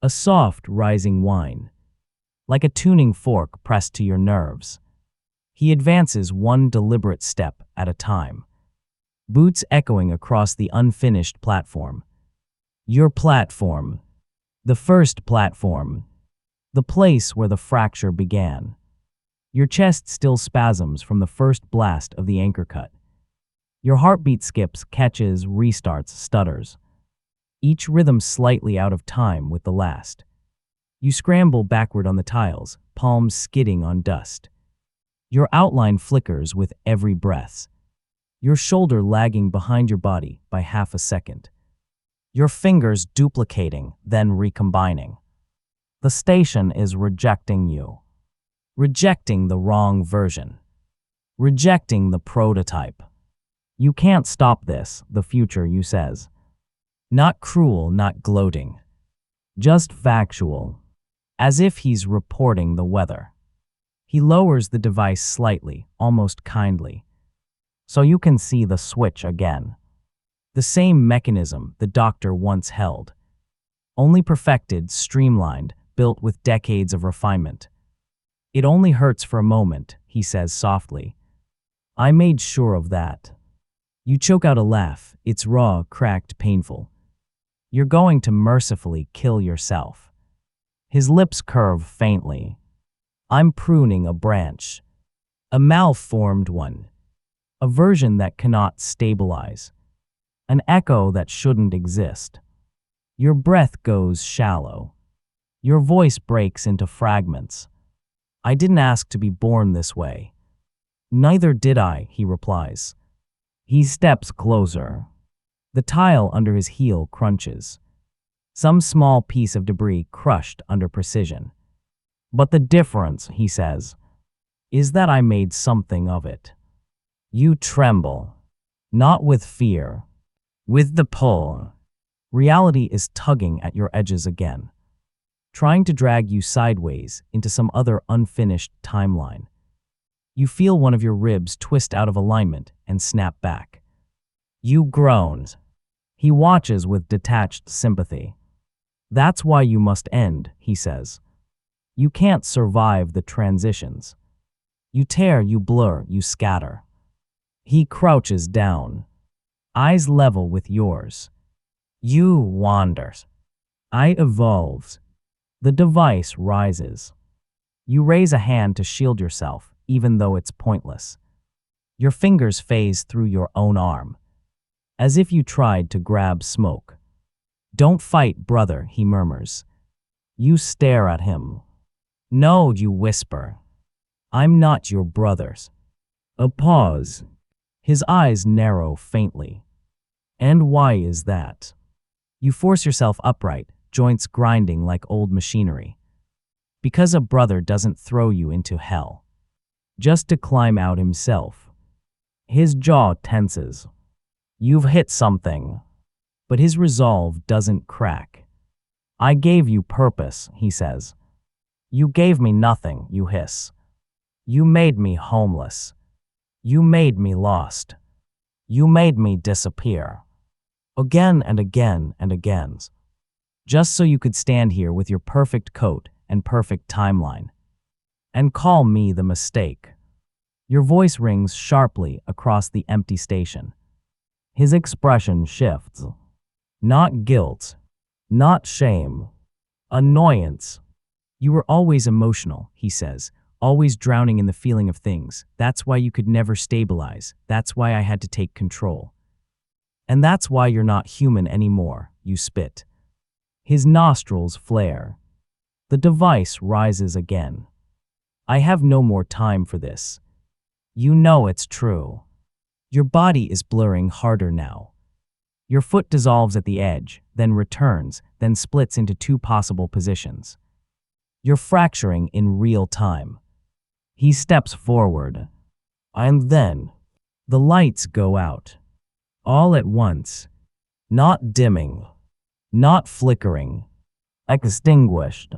S1: A soft, rising whine, like a tuning fork pressed to your nerves. He advances one deliberate step at a time, boots echoing across the unfinished platform. Your platform. The first platform. The place where the fracture began. Your chest still spasms from the first blast of the anchor cut. Your heartbeat skips, catches, restarts, stutters, each rhythm slightly out of time with the last. You scramble backward on the tiles, palms skidding on dust. Your outline flickers with every breath, your shoulder lagging behind your body by half a second. Your fingers duplicating, then recombining. The station is rejecting you. Rejecting the wrong version. Rejecting the prototype. You can't stop this, the future, you says. Not cruel, not gloating. Just factual. As if he's reporting the weather. He lowers the device slightly, almost kindly, so you can see the switch again. The same mechanism the doctor once held. Only perfected, streamlined, built with decades of refinement. It only hurts for a moment, he says softly. I made sure of that. You choke out a laugh. It's raw, cracked, painful. You're going to mercifully kill yourself. His lips curve faintly. I'm pruning a branch. A malformed one. A version that cannot stabilize. An echo that shouldn't exist. Your breath goes shallow. Your voice breaks into fragments. I didn't ask to be born this way. Neither did I, he replies. He steps closer. The tile under his heel crunches. Some small piece of debris crushed under precision. But the difference, he says, is that I made something of it. You tremble. Not with fear. With the pull. Reality is tugging at your edges again, trying to drag you sideways into some other unfinished timeline. You feel one of your ribs twist out of alignment and snap back. You groan. He watches with detached sympathy. That's why you must end, he says. You can't survive the transitions. You tear, you blur, you scatter. He crouches down, eyes level with yours. You wander. I evolve. The device rises. You raise a hand to shield yourself, even though it's pointless. Your fingers phase through your own arm, as if you tried to grab smoke. Don't fight, brother, he murmurs. You stare at him. No, you whisper. I'm not your brothers. A pause. His eyes narrow faintly. And why is that? You force yourself upright, joints grinding like old machinery. Because a brother doesn't throw you into hell, just to climb out himself. His jaw tenses. You've hit something. But his resolve doesn't crack. I gave you purpose, he says. You gave me nothing, you hiss. You made me homeless. You made me lost. You made me disappear. Again and again and again. Just so you could stand here with your perfect coat and perfect timeline. And call me the mistake. Your voice rings sharply across the empty station. His expression shifts. Not guilt. Not shame. Annoyance. You were always emotional, he says, always drowning in the feeling of things. That's why you could never stabilize. That's why I had to take control. And that's why you're not human anymore, you spit. His nostrils flare. The device rises again. I have no more time for this. You know it's true. Your body is blurring harder now. Your foot dissolves at the edge, then returns, then splits into two possible positions. You're fracturing in real time. He steps forward. And then, the lights go out. All at once. Not dimming. Not flickering. Extinguished.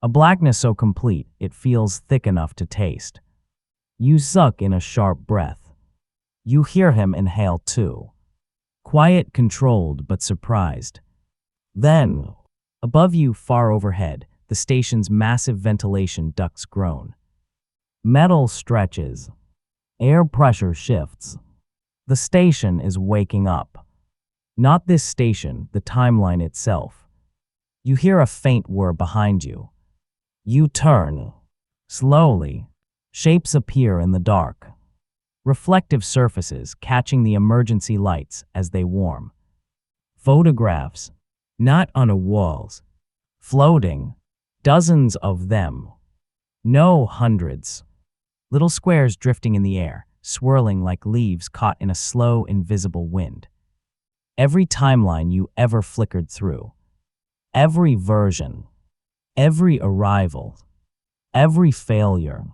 S1: A blackness so complete it feels thick enough to taste. You suck in a sharp breath. You hear him inhale too. Quiet, controlled, but surprised. Then, above you, far overhead, the station's massive ventilation ducts groan. Metal stretches. Air pressure shifts. The station is waking up. Not this station, the timeline itself. You hear a faint whir behind you. You turn. Slowly. Shapes appear in the dark. Reflective surfaces catching the emergency lights as they warm. Photographs. Not on a walls. Floating. Dozens of them. No hundreds. Little squares drifting in the air, swirling like leaves caught in a slow, invisible wind. Every timeline you ever flickered through. Every version. Every arrival. Every failure.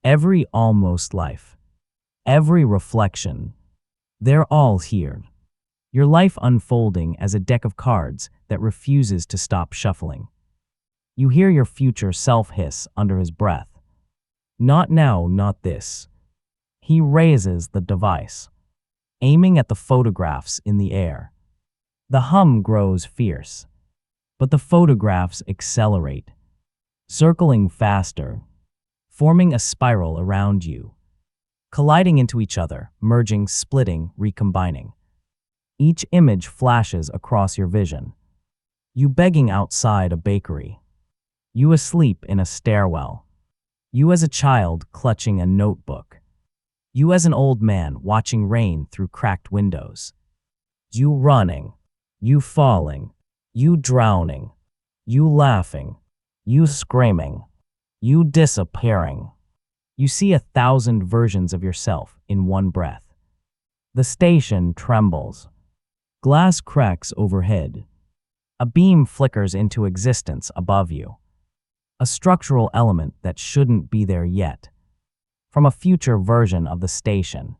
S1: Every almost life. Every reflection. They're all here. Your life unfolding as a deck of cards that refuses to stop shuffling. You hear your future self hiss under his breath. Not now, not this. He raises the device, aiming at the photographs in the air. The hum grows fierce, but the photographs accelerate, circling faster, forming a spiral around you, colliding into each other, merging, splitting, recombining. Each image flashes across your vision. You begging outside a bakery. You asleep in a stairwell. You as a child clutching a notebook. You as an old man watching rain through cracked windows. You running. You falling. You drowning. You laughing. You screaming. You disappearing. You see 1,000 versions of yourself in one breath. The station trembles. Glass cracks overhead. A beam flickers into existence above you. A structural element that shouldn't be there yet. From a future version of the station.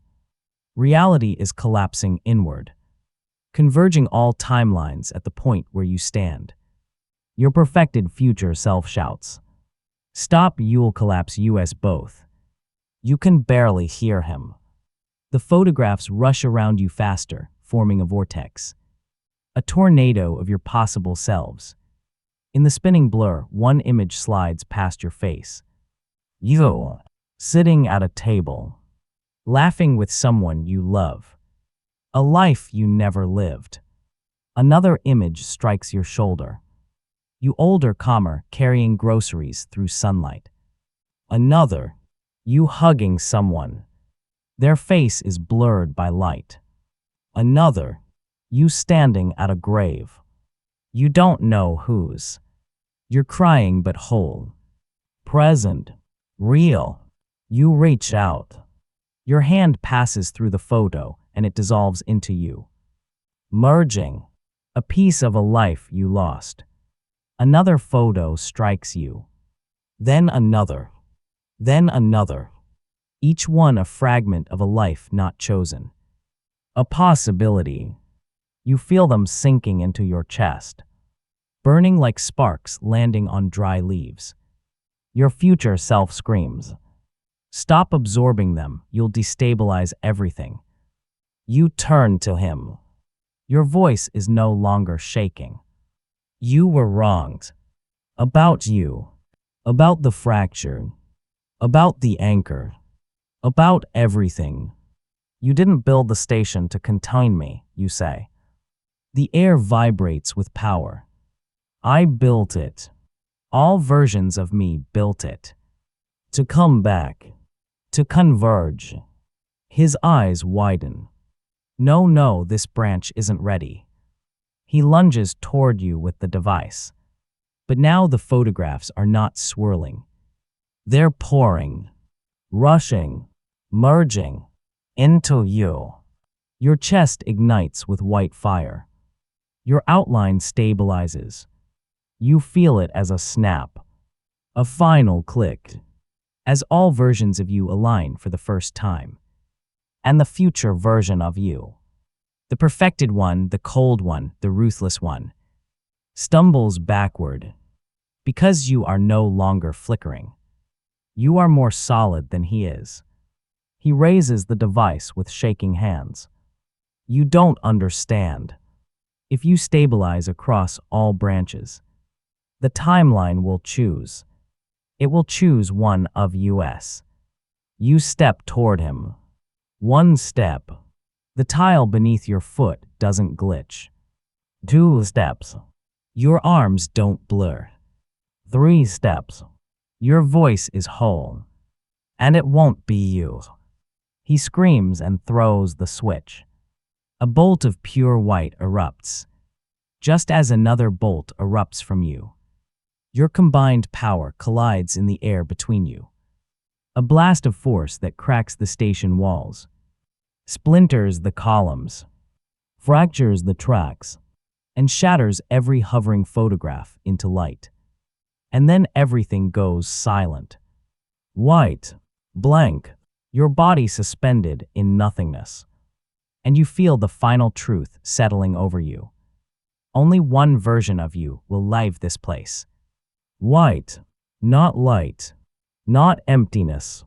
S1: Reality is collapsing inward, converging all timelines at the point where you stand. Your perfected future self shouts, "Stop, you'll collapse us both." You can barely hear him. The photographs rush around you faster, forming a vortex. A tornado of your possible selves. In the spinning blur, one image slides past your face. You, sitting at a table, laughing with someone you love. A life you never lived. Another image strikes your shoulder. You older comer carrying groceries through sunlight. Another, you hugging someone. Their face is blurred by light. Another, you standing at a grave. You don't know whose. You're crying but whole. Present. Real. You reach out. Your hand passes through the photo and it dissolves into you. Merging. A piece of a life you lost. Another photo strikes you. Then another. Then another. Each one a fragment of a life not chosen. A possibility. You feel them sinking into your chest, burning like sparks landing on dry leaves. Your future self screams. Stop absorbing them, you'll destabilize everything. You turn to him. Your voice is no longer shaking. You were wronged. About you. About the fracture. About the anchor. About everything. You didn't build the station to contain me, you say. The air vibrates with power. I built it. All versions of me built it. To come back. To converge. His eyes widen. No, this branch isn't ready. He lunges toward you with the device. But now the photographs are not swirling. They're pouring, rushing, merging into you. Your chest ignites with white fire. Your outline stabilizes. You feel it as a snap, a final click, as all versions of you align for the first time. And the future version of you, the perfected one, the cold one, the ruthless one, stumbles backward because you are no longer flickering. You are more solid than he is. He raises the device with shaking hands. You don't understand. If you stabilize across all branches, the timeline will choose. It will choose one of us. You step toward him. One step. The tile beneath your foot doesn't glitch. 2 steps. Your arms don't blur. 3 steps. Your voice is whole. And it won't be you. He screams and throws the switch. A bolt of pure white erupts, just as another bolt erupts from you. Your combined power collides in the air between you. A blast of force that cracks the station walls, splinters the columns, fractures the tracks, and shatters every hovering photograph into light. And then everything goes silent. White, blank, your body suspended in nothingness. And you feel the final truth settling over you. Only one version of you will leave this place. White, not light, not emptiness.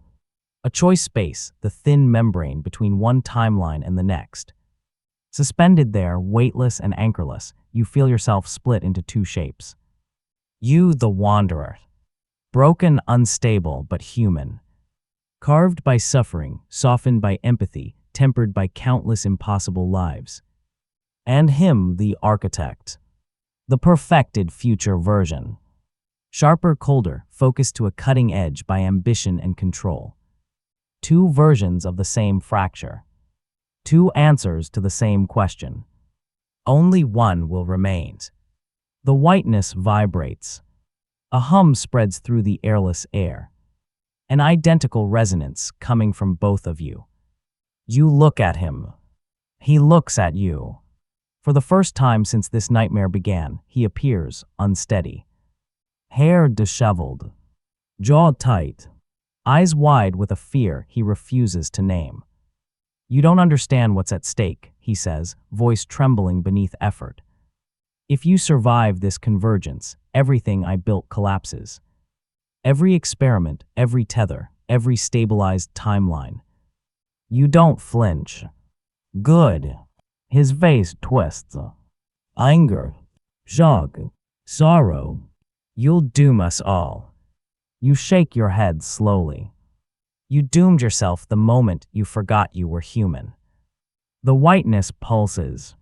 S1: A choice space, the thin membrane between one timeline and the next. Suspended there, weightless and anchorless, you feel yourself split into 2 shapes. You, the wanderer. Broken, unstable, but human. Carved by suffering, softened by empathy, tempered by countless impossible lives. And him, the architect. The perfected future version. Sharper, colder, focused to a cutting edge by ambition and control. 2 versions of the same fracture. 2 answers to the same question. Only one will remain. The whiteness vibrates. A hum spreads through the airless air. An identical resonance coming from both of you. You look at him. He looks at you. For the first time since this nightmare began, he appears unsteady. Hair disheveled. Jaw tight. Eyes wide with a fear he refuses to name. You don't understand what's at stake, he says, voice trembling beneath effort. If you survive this convergence, everything I built collapses. Every experiment, every tether, every stabilized timeline. You don't flinch. Good. His face twists. Anger. Shock. Sorrow. You'll doom us all. You shake your head slowly. You doomed yourself the moment you forgot you were human. The whiteness pulses.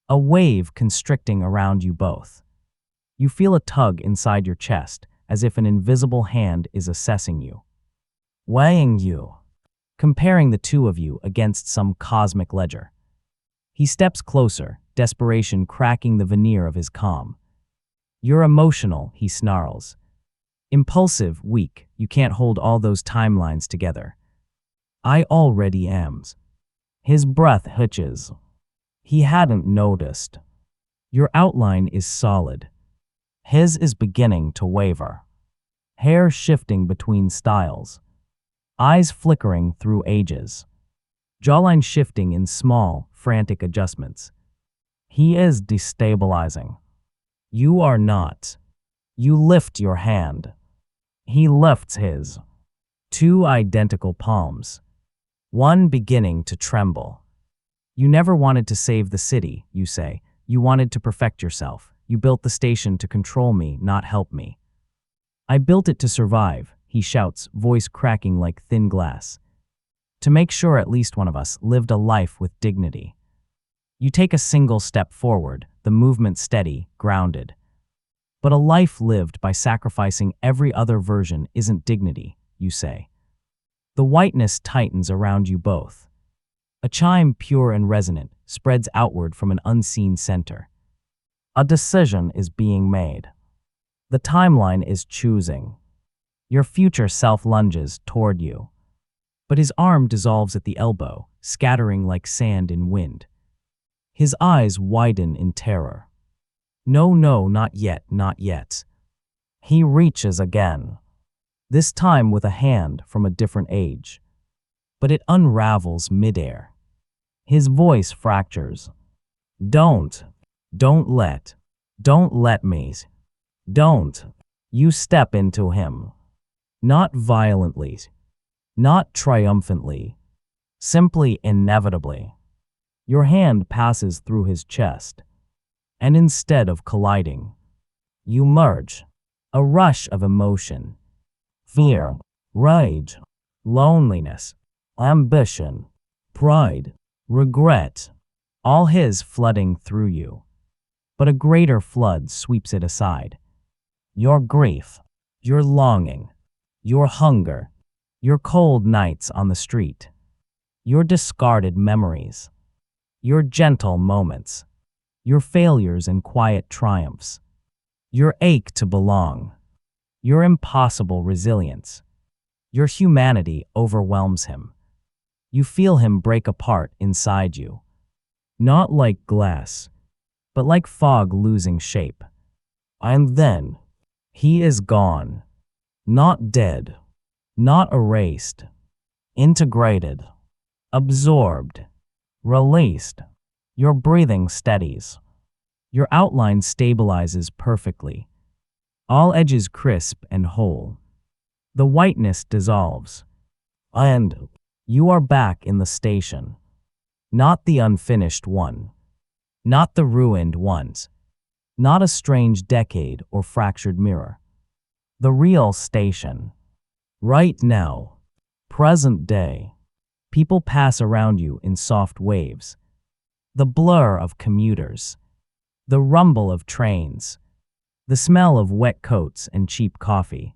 S1: A wave constricting around you both. You feel a tug inside your chest, as if an invisible hand is assessing you. Weighing you. Comparing the 2 of you against some cosmic ledger. He steps closer, desperation cracking the veneer of his calm. You're emotional, he snarls. Impulsive, weak, you can't hold all those timelines together. I already am. His breath hitches. He hadn't noticed. Your outline is solid. His is beginning to waver. Hair shifting between styles. Eyes flickering through ages. Jawline shifting in small, frantic adjustments. He is destabilizing. You are not. You lift your hand. He lifts his. Two identical palms. One beginning to tremble. You never wanted to save the city, you say. You wanted to perfect yourself. You built the station to control me, not help me. I built it to survive, he shouts, voice cracking like thin glass. To make sure at least one of us lived a life with dignity. You take a single step forward, the movement steady, grounded. But a life lived by sacrificing every other version isn't dignity, you say. The whiteness tightens around you both. A chime pure and resonant spreads outward from an unseen center. A decision is being made. The timeline is choosing. Your future self lunges toward you. But his arm dissolves at the elbow, scattering like sand in wind. His eyes widen in terror. No, no, not yet, not yet. He reaches again. This time with a hand from a different age. But it unravels midair. His voice fractures. Don't let me. Don't. You step into him. Not violently. Not triumphantly. Simply inevitably. Your hand passes through his chest. And instead of colliding, you merge. A rush of emotion. Fear, rage, loneliness, ambition, pride, regret, all his flooding through you. But a greater flood sweeps it aside. Your grief, your longing, your hunger, your cold nights on the street, your discarded memories, your gentle moments, your failures and quiet triumphs, your ache to belong, your impossible resilience. Your humanity overwhelms him. You feel him break apart inside you. Not like glass, but like fog losing shape. And then, he is gone. Not dead. Not erased. Integrated. Absorbed. Released. Your breathing steadies. Your outline stabilizes perfectly. All edges crisp and whole. The whiteness dissolves. And you are back in the station. Not the unfinished one. Not the ruined ones. Not a strange decade or fractured mirror. The real station. Right now. Present day. People pass around you in soft waves. The blur of commuters. The rumble of trains. The smell of wet coats and cheap coffee.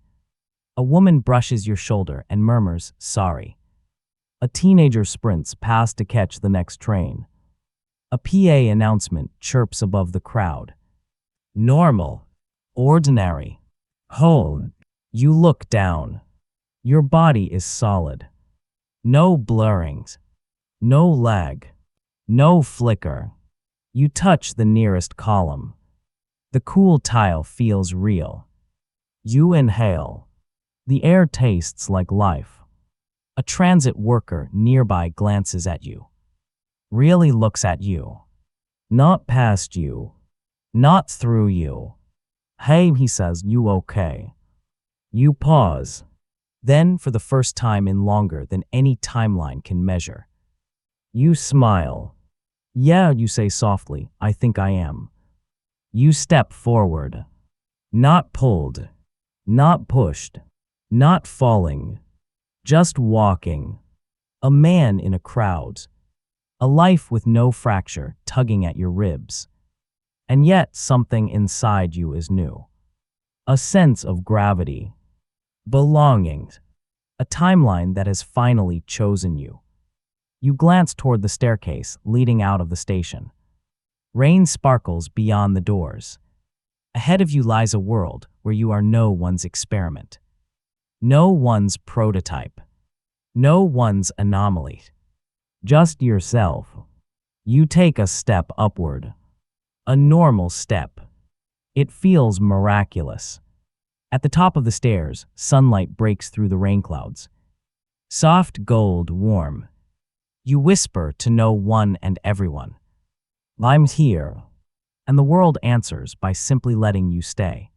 S1: A woman brushes your shoulder and murmurs, sorry. A teenager sprints past to catch the next train. A PA announcement chirps above the crowd. Normal. Ordinary. Whole. You look down. Your body is solid. No blurrings. No lag. No flicker. You touch the nearest column. The cool tile feels real. You inhale. The air tastes like life. A transit worker nearby glances at you. Really looks at you. Not past you. Not through you. Hey, he says, you okay? You pause. Then, for the first time in longer than any timeline can measure, you smile. Yeah, you say softly, I think I am. You step forward. Not pulled. Not pushed. Not falling. Just walking. A man in a crowd. A life with no fracture tugging at your ribs. And yet something inside you is new. A sense of gravity. Belonging. A timeline that has finally chosen you. You glance toward the staircase leading out of the station. Rain sparkles beyond the doors. Ahead of you lies a world where you are no one's experiment. No one's prototype. No one's anomaly. Just yourself. You take a step upward. A normal step. It feels miraculous. At the top of the stairs, sunlight breaks through the rain clouds. Soft gold, warm. You whisper to no one and everyone. I'm here. And the world answers by simply letting you stay.